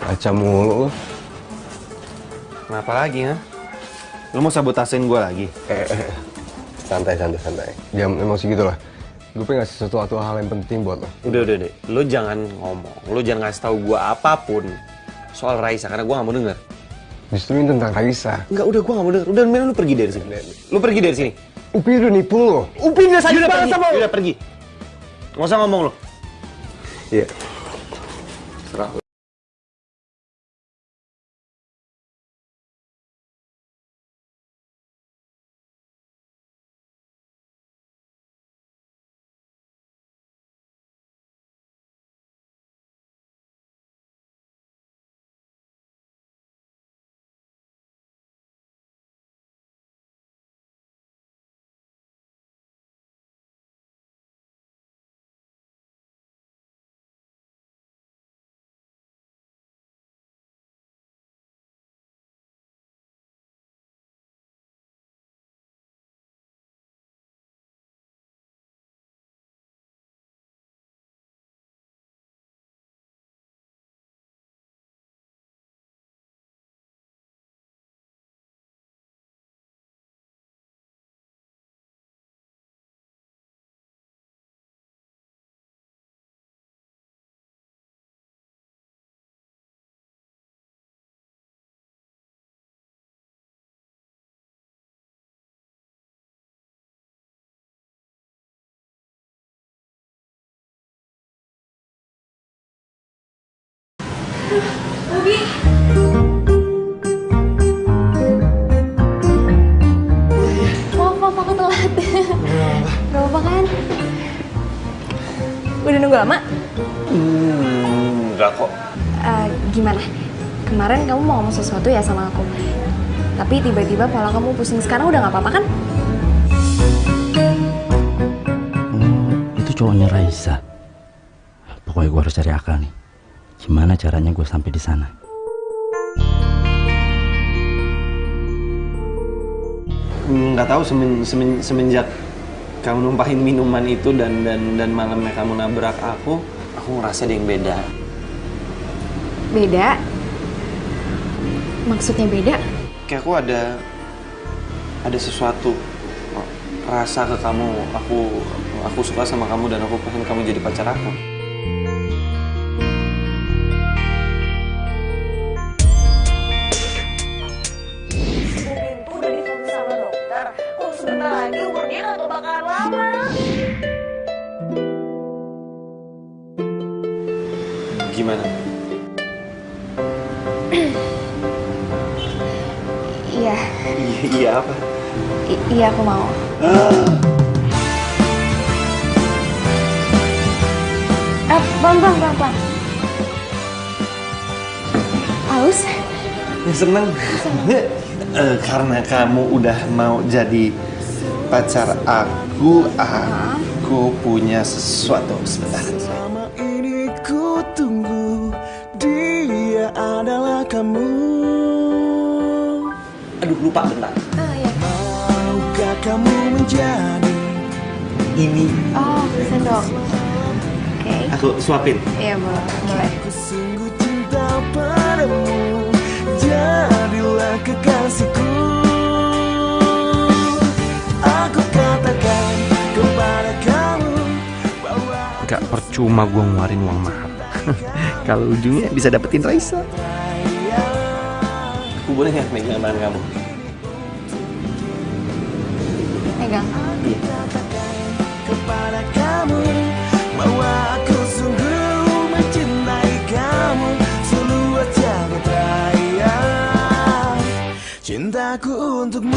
Speaker 2: Baca mulu lo.
Speaker 1: Kenapa lagi, ha? Lu mau sabotasin gue lagi?
Speaker 2: Santai. Jangan emosi gitu lah. Gue pengen ngasih sesuatu hal yang penting buat lo.
Speaker 1: Udah deh. Lu jangan ngomong. Lu jangan ngasih tahu gue apapun soal Raisa, karena gue gak mau denger.
Speaker 2: Justru ini tentang Raisa.
Speaker 1: Enggak, udah gue gak mau denger. Udah, mending lu pergi dari sini. Lu pergi dari sini.
Speaker 2: Upi udah nipu lo.
Speaker 1: Upi udah sadis banget sama lu. Udah pergi. Nggak usah ngomong lu.
Speaker 2: Iya. Serah lo.
Speaker 9: Bobi. Maaf, aku telat. Gak apa-apa kan? Udah nunggu lama?
Speaker 1: Enggak kok.
Speaker 4: Gimana? Kemarin kamu mau ngomong sesuatu ya sama aku. Tapi tiba-tiba pola kamu pusing sekarang udah gak apa-apa kan?
Speaker 5: Itu cowoknya Raisa. Pokoknya gue harus cari akal nih. Gimana caranya gue sampai di sana?
Speaker 1: Nggak tahu semenjak kamu numpahin minuman itu dan malamnya kamu nabrak aku ngerasa ada yang beda.
Speaker 4: Beda? Maksudnya beda?
Speaker 1: Kayak ada sesuatu rasa ke kamu. Aku suka sama kamu dan aku pengen kamu jadi pacar aku.
Speaker 3: Udah difokus sama dokter. Kalau sebentar lagi umur dia nggak bakalan lama.
Speaker 1: Gimana?
Speaker 4: Iya.
Speaker 1: Iya apa?
Speaker 4: Iya aku mau. Pelan. Haus?
Speaker 1: Ya seneng. Karena kamu udah mau jadi pacar aku punya sesuatu sebentar. Selama ini ku tunggu, dia adalah kamu. Aduh lupa bentar.
Speaker 4: Iya.
Speaker 1: Maukah kamu menjadi ini?
Speaker 4: Oh, bisa dong. Oke.
Speaker 1: Aku suapin.
Speaker 4: Iya, boleh.
Speaker 1: Aku sungguh cinta padamu, jadilah kekasihku. Aku katakan kepada kamu bahwa
Speaker 7: Gak percuma gue ngeluarin uang mahal. Kalau ujungnya bisa dapetin Raisa.
Speaker 1: aku boleh nggak megang tangan kamu?
Speaker 4: Megang.
Speaker 1: Iya.
Speaker 10: Kepada kamu bahwa aku sungguh mencintai kamu, seluas jagat raya cintaku untukmu.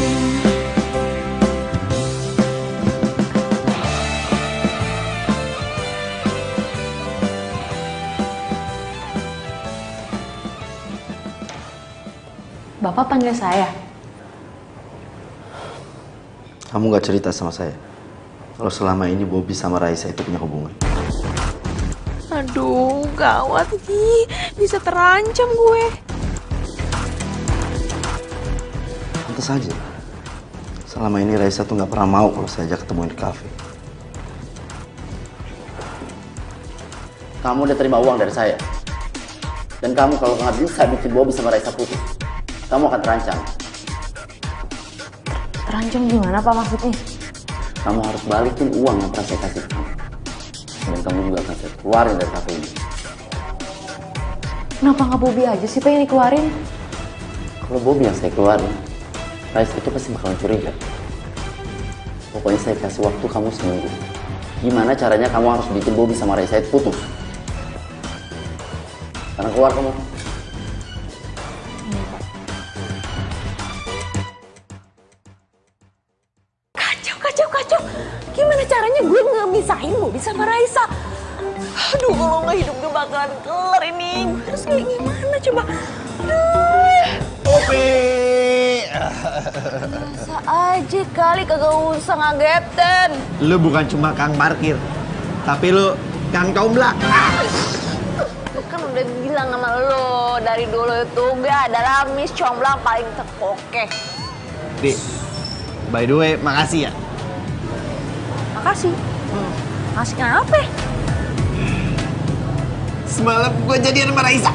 Speaker 9: Bapak panggil saya.
Speaker 5: Kamu gak cerita sama saya kalau selama ini Bobby sama Raisa itu punya hubungan.
Speaker 9: Aduh, gawat nih. Bisa terancam gue.
Speaker 5: Pantes saja. Selama ini Raisa tuh gak pernah mau kalau saya ajak ketemuin di kafe. Kamu udah terima uang dari saya. Dan kamu kalau nggak bisa bikin Bobby sama Raisa putus, kamu akan terancam.
Speaker 9: Terancam gimana Pak maksudnya?
Speaker 5: Kamu harus balikin uang yang pernah saya kasih ke kamu. Dan kamu juga akan saya keluarin dari kafe ini.
Speaker 9: Kenapa nggak Bobby aja sih Pak yang dikeluarin?
Speaker 5: Kalau Bobby yang saya keluarin, Raisa itu pasti bakalan curiga. Pokoknya saya kasih waktu kamu seminggu. Gimana caranya kamu harus bikin Bobby sama Raisa itu putus? Sekarang keluar kamu.
Speaker 3: Kacau. Gimana caranya gue ngemisahin Bobby sama Raisa? Aduh, kalau nggak hidup gue bakalan kelar ini. Gue harus kayak gimana coba? Aduh.
Speaker 1: Bobby!
Speaker 3: Bisa aja kali kagak usah ngagetin.
Speaker 1: Lu bukan cuma kang parkir, tapi lu kang kaumla.
Speaker 3: Lu kan udah bilang sama lo dari dulu itu gue adalah Miss Comblang paling terkoke.
Speaker 1: Di, by the way, makasih ya.
Speaker 3: Makasih. Makasih kenapa?
Speaker 1: Semalam gue jadian sama Raisa.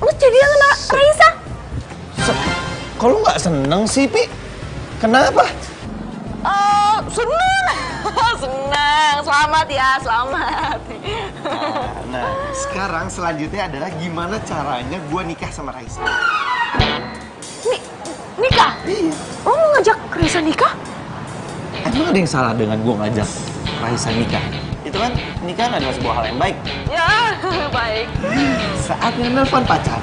Speaker 3: Lu jadian sama Raisa?
Speaker 1: Kok lu nggak seneng sih, Pi? Kenapa?
Speaker 3: Seneng. Seneng. Selamat ya, selamat.
Speaker 1: Nah, sekarang selanjutnya adalah gimana caranya gue nikah sama Raisa.
Speaker 3: Nikah?
Speaker 1: Iya.
Speaker 3: Lo mau ngajak Raisa nikah?
Speaker 1: Emang ada yang salah dengan gue ngajak Raisa nikah? Itu itu kan nikahan adalah sebuah hal yang baik.
Speaker 3: Ya, baik.
Speaker 1: Saatnya nelfon pacar.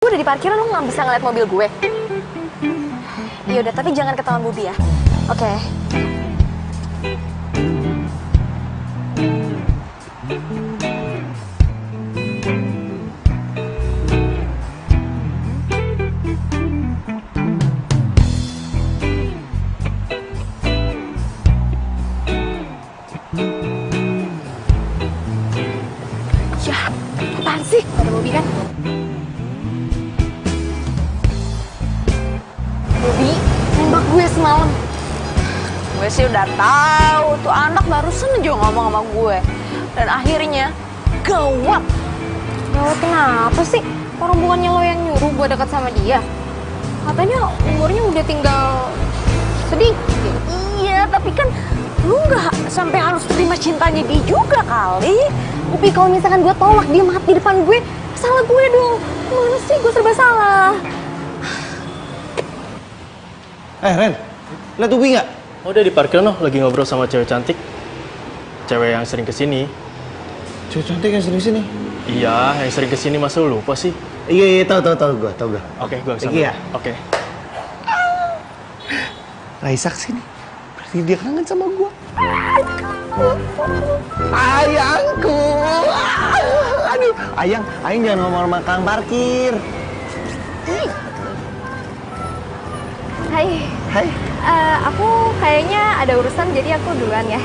Speaker 4: Gue udah di parkiran, lo nggak bisa ngeliat mobil gue. Yaudah, tapi jangan ketahuan Bobby ya. Oke. Ya, apaan sih? Ada Bobby kan? Bobby nembak gue semalam.
Speaker 3: Gue sih udah tahu tuh anak barusan aja ngomong sama gue. Dan akhirnya gawat.
Speaker 4: Gawat kenapa sih? Orang bukannya lo yang nyuruh gue dekat sama dia. Katanya umurnya udah tinggal sedikit.
Speaker 3: Iya, tapi kan lu nggak sampai harus terima cintanya dia juga kali.
Speaker 4: Tapi kalau misalkan gue tolak dia mati di depan gue, salah gue dong. Gimana sih, gue serba salah.
Speaker 1: Ren, lihat Ubi nggak?
Speaker 8: Oh, udah di parkir noh, lagi ngobrol sama cewek cantik. Cewek yang sering kesini.
Speaker 1: Cewek cantik yang sering sini.
Speaker 8: Iya, yang sering kesini, masa lu lupa sih?
Speaker 1: Iya, tahu gue.
Speaker 8: Oke, gue kesana.
Speaker 1: Iya.
Speaker 8: Oke.
Speaker 1: Raisa kesini. Berarti dia kangen sama gue. Ayangku. Aduh, Ayang jangan ngomong sama kang parkir.
Speaker 4: Hai. Aku kayaknya ada urusan, jadi aku duluan ya.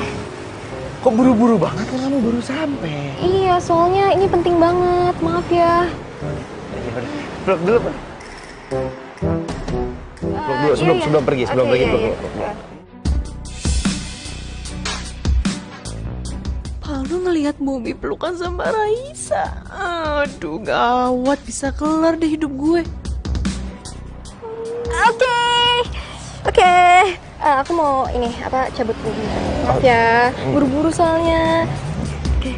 Speaker 1: Kok buru-buru banget kan kamu baru sampai?
Speaker 4: Iya, soalnya ini penting banget. Maaf ya.
Speaker 1: Peluk dulu, Pak. Peluk dulu sebelum pergi, peluk.
Speaker 3: Palu ngelihat Bobby pelukan sama Raisa. Aduh, gawat, bisa kelar deh hidup gue.
Speaker 4: Oke. Aku mau cabut dulu. Maaf ya, buru-buru soalnya. Oke.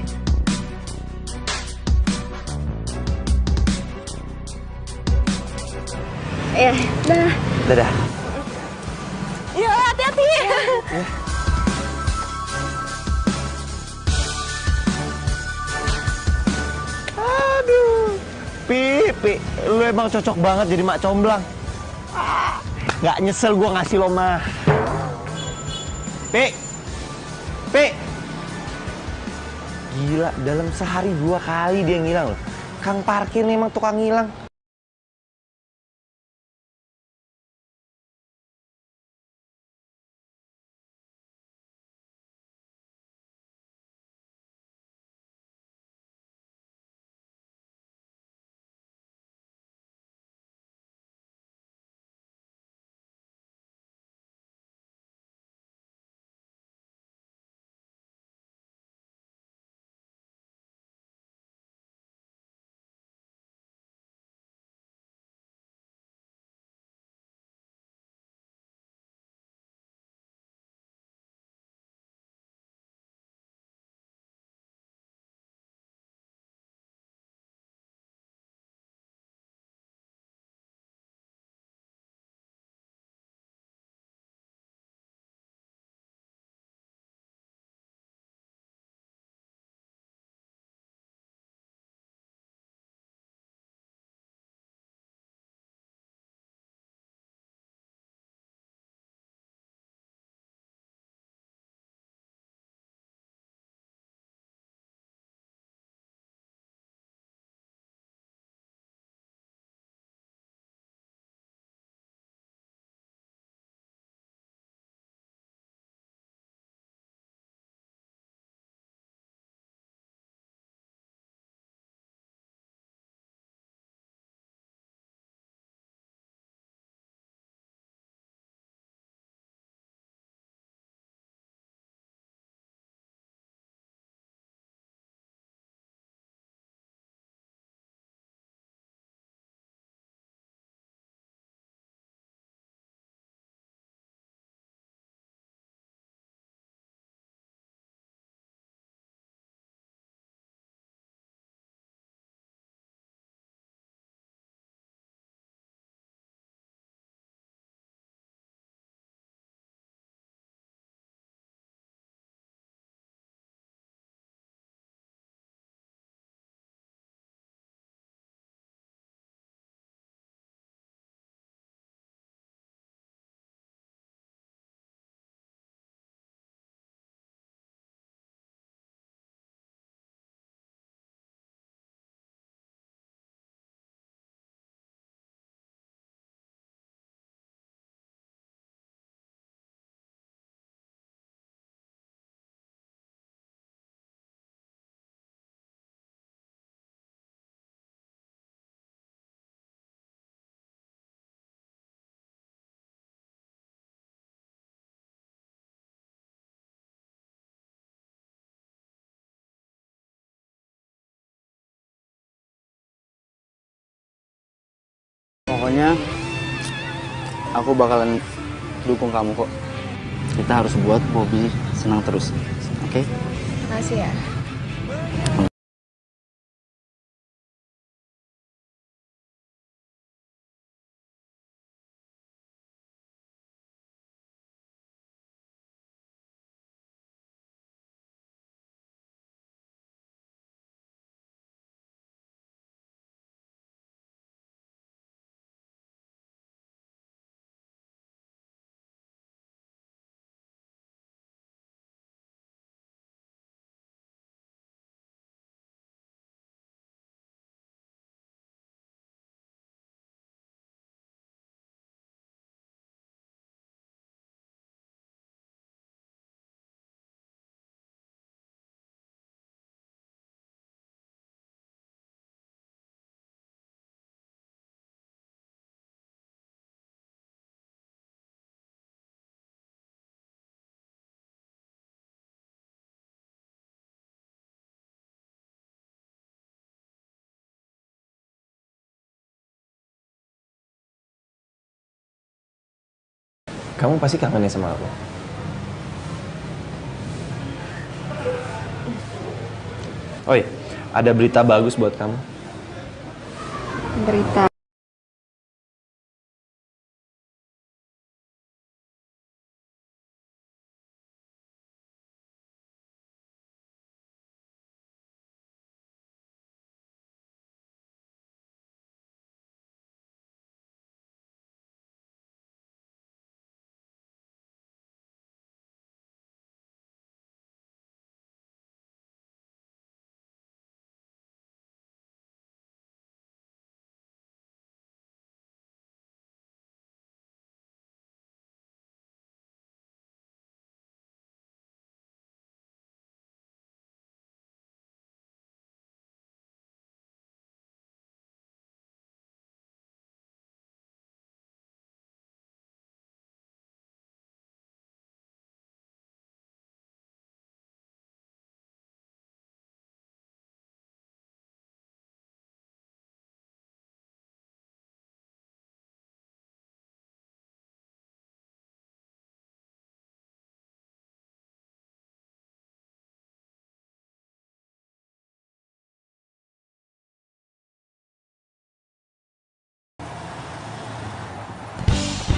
Speaker 4: Ya, dah.
Speaker 1: Dadah.
Speaker 3: Ya, hati-hati.
Speaker 1: Aduh. Pi, lu emang cocok banget jadi mak comblang. Nggak nyesel gua ngasih lo mah. Pi. Gila, dalam sehari 2 kali dia ngilang loh. Kang parkir nih emang tukang ngilang.
Speaker 5: Pokoknya aku bakalan dukung kamu kok. Kita harus buat Bobby senang terus, oke?
Speaker 4: Makasih ya.
Speaker 1: Kamu pasti kangen ya sama aku. Oi, ada berita bagus buat kamu.
Speaker 4: Berita.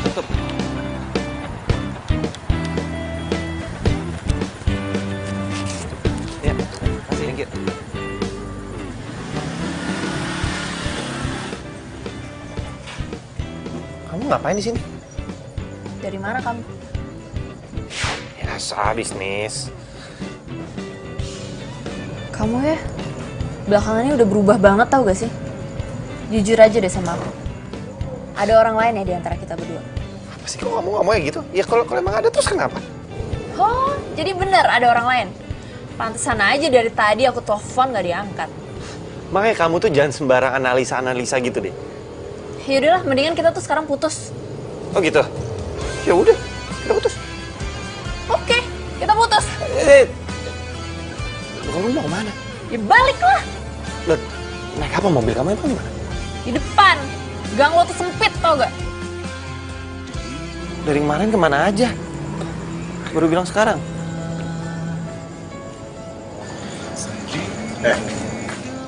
Speaker 1: Tutup. Ya, kasih Inggit. Kamu ngapain di sini?
Speaker 3: Dari mana kamu?
Speaker 1: Biasa bisnis.
Speaker 3: Kamu ya, belakangan ini udah berubah banget tau gak sih? Jujur aja deh sama aku. Ada orang lain ya di antara kita berdua.
Speaker 1: Apa sih kok kamu ngomongnya gitu? Ya kalau emang ada terus kenapa?
Speaker 3: Oh, jadi bener ada orang lain? Pantesan aja dari tadi aku telepon gak diangkat.
Speaker 1: Makanya kamu tuh jangan sembarang analisa gitu deh.
Speaker 3: Yaudahlah, mendingan kita tuh sekarang putus.
Speaker 1: Oh gitu? Ya udah, kita putus.
Speaker 3: Oke, kita putus.
Speaker 1: Kamu mau kemana?
Speaker 3: Ya balik lah.
Speaker 1: Loh, naik apa mobil kamu emang di mana?
Speaker 3: Di depan. Gang lo tuh sempit tau gak?
Speaker 1: Dari kemarin kemana aja? Baru bilang sekarang.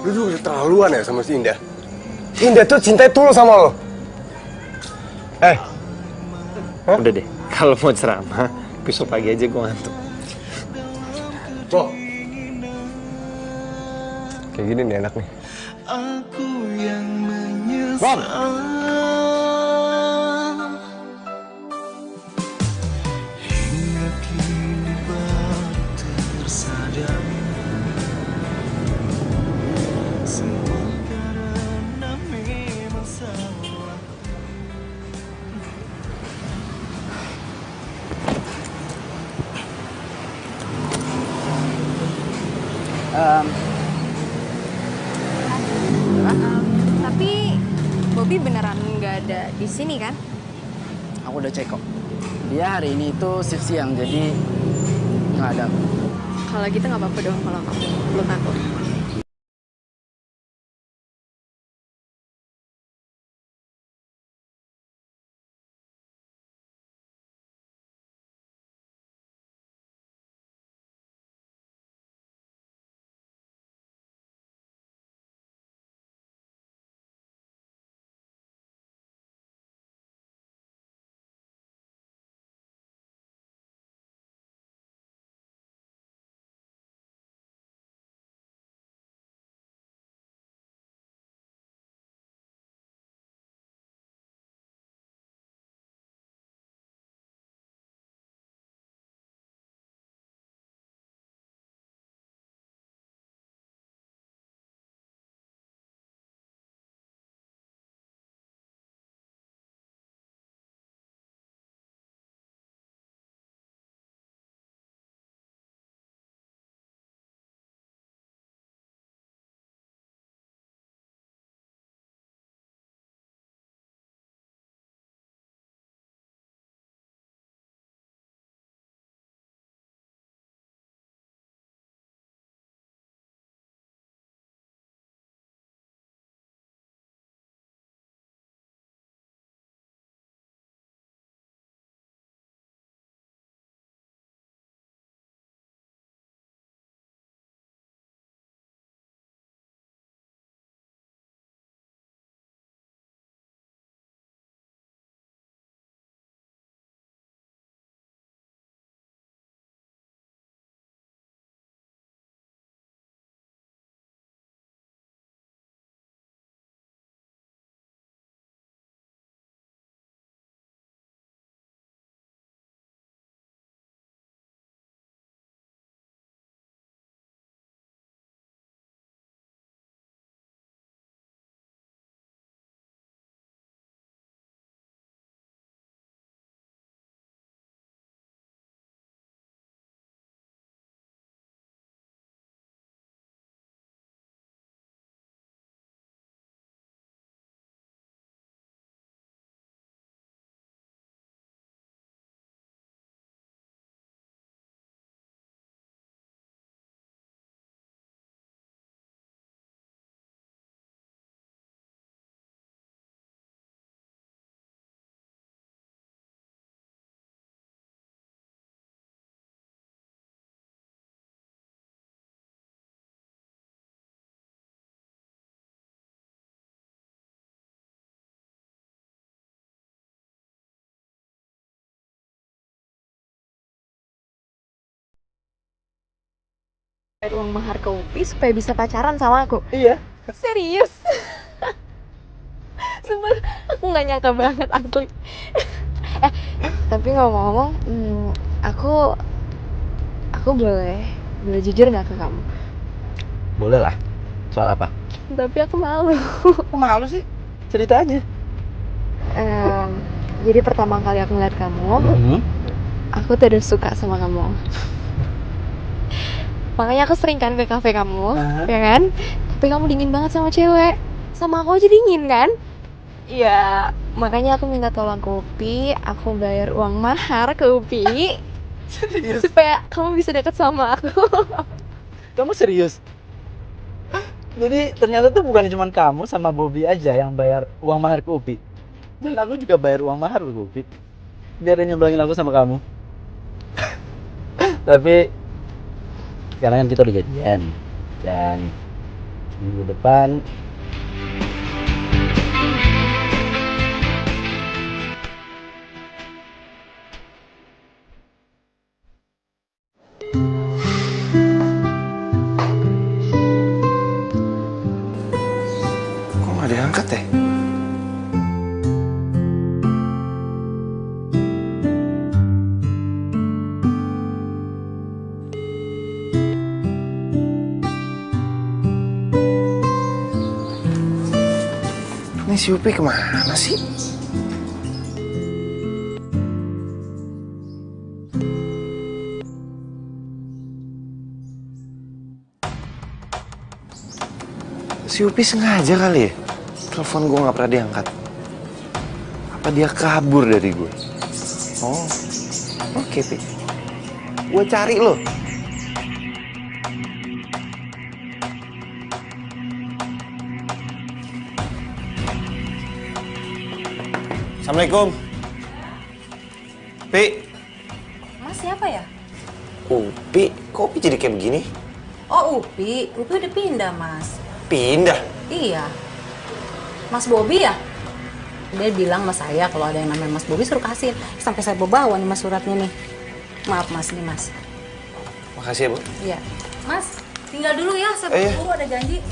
Speaker 2: Lu tuh udah terlaluan ya sama si Indah. Indah tuh cinta tulus sama lo.
Speaker 1: Udah deh, kalau mau ceramah, besok pagi aja gue ngantuk.
Speaker 2: Bro, kayak gini nih enak nih.
Speaker 10: Aku yang menyesal. Hingga kini baru tersadar. Semua karena memang salah.
Speaker 4: Tapi Bobby beneran nggak ada di sini kan?
Speaker 5: Aku udah cek kok. Dia hari ini itu shift siang, jadi nggak ada.
Speaker 4: Kalau gitu nggak apa-apa dong kalau kamu belum aku. uang mahar ke Upi supaya bisa pacaran sama aku.
Speaker 2: Iya.
Speaker 4: Serius? Sumpah, aku nggak nyangka banget asli. Eh, tapi ngomong-ngomong, aku boleh jujur nggak ke kamu?
Speaker 2: Boleh lah. Soal apa?
Speaker 4: Tapi aku malu.
Speaker 2: Kok malu sih? Cerita aja.
Speaker 4: Jadi pertama kali aku ngeliat kamu, aku tuh udah suka sama kamu. Makanya aku sering kan ke kafe kamu, ya kan? Tapi kamu dingin banget sama cewek. Sama aku aja dingin kan? Ya, makanya aku minta tolong ke Upi, aku bayar uang mahar ke Upi.
Speaker 2: Serius?
Speaker 4: Supaya kamu bisa deket sama aku.
Speaker 2: Kamu serius? Jadi ternyata tuh bukan cuma kamu sama Bobby aja yang bayar uang mahar ke Upi. Dan aku juga bayar uang mahar ke Upi. Biar dia nyeblangin aku sama kamu. Tapi sekarang kan kita udah jadian. Dan minggu depan
Speaker 1: Kok nggak diangkat ya? Ini si Upi kemana sih? Si Upi sengaja kali ya? Telepon gue nggak pernah diangkat. Apa dia kabur dari gue? Oh, oke, Pi. Gue cari lo. Assalamualaikum. Pi.
Speaker 11: Mas siapa ya?
Speaker 1: Upi, kok Upi jadi kayak begini?
Speaker 11: Oh Upi udah pindah mas.
Speaker 1: Pindah?
Speaker 11: Iya. Mas Bobby ya? Dia bilang sama saya kalau ada yang namanya Mas Bobby suruh kasih. Sampai saya bawa nih mas suratnya nih. Maaf mas, nih mas.
Speaker 1: Makasih ya, Bu.
Speaker 11: Iya. Mas, tinggal dulu ya, saya buru-buru ada janji.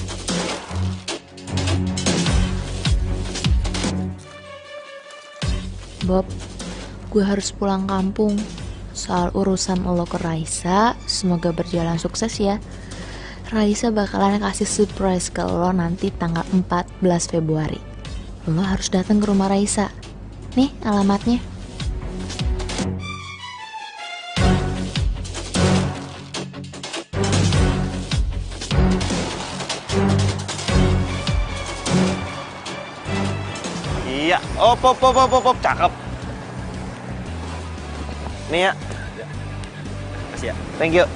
Speaker 9: Bob, gue harus pulang kampung. Soal urusan lo ke Raisa, semoga berjalan sukses ya. Raisa bakalan kasih surprise ke lo nanti tanggal 14 Februari. Lo harus datang ke rumah Raisa. Nih alamatnya.
Speaker 1: Iya, op, cakep. Nih ya. Makasih ya. Thank you.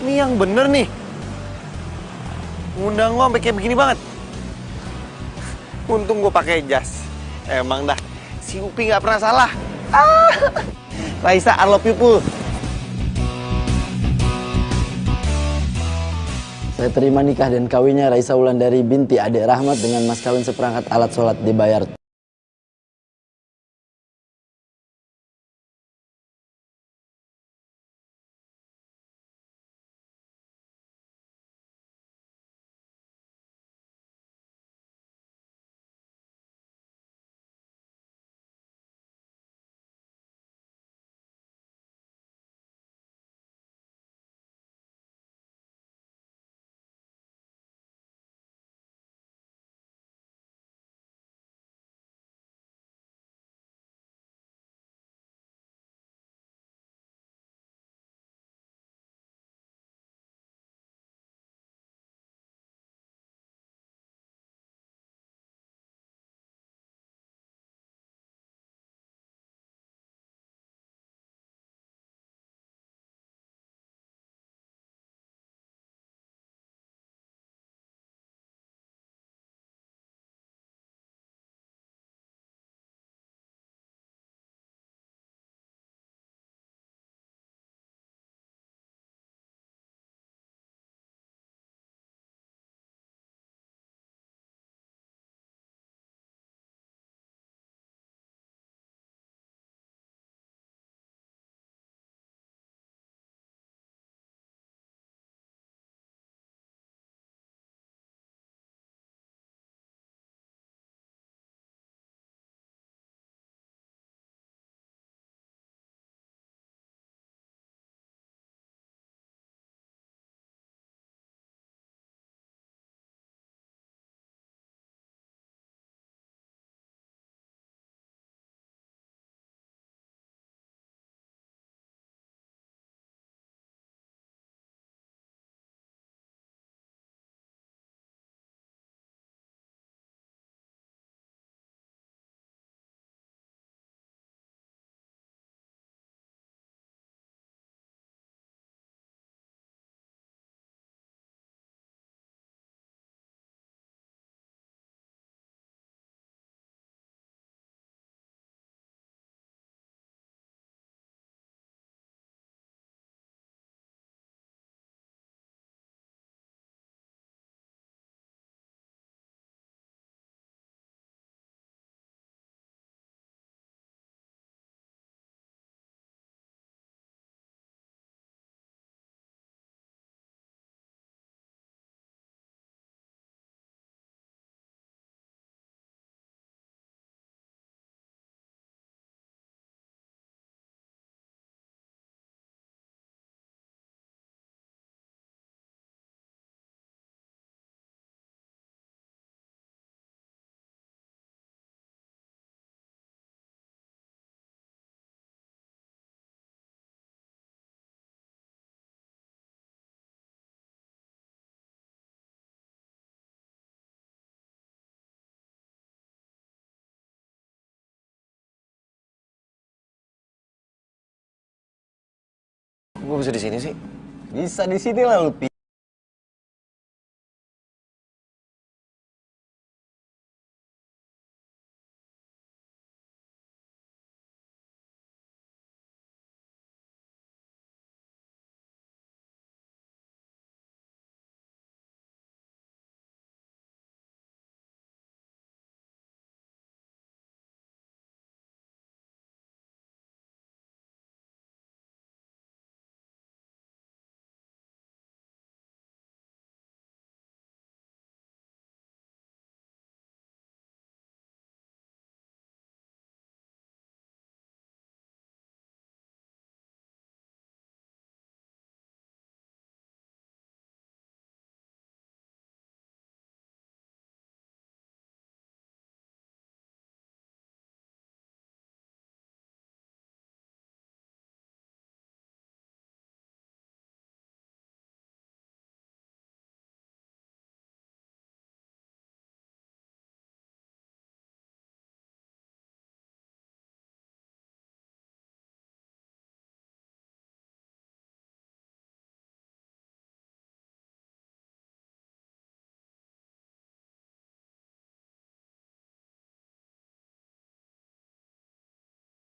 Speaker 1: Ini yang bener nih. Ngundang gua sampai kayak begini banget. Untung gua pakai jas. Emang dah, si Upi nggak pernah salah. Raisa, I love you, Pul.
Speaker 5: Saya terima nikah dan kawinnya Raisa Wulandari binti Ade Rahmat dengan mas kawin seperangkat alat sholat dibayar
Speaker 1: Gue bisa di sini sih?
Speaker 2: Bisa di sini lah lu, Pi.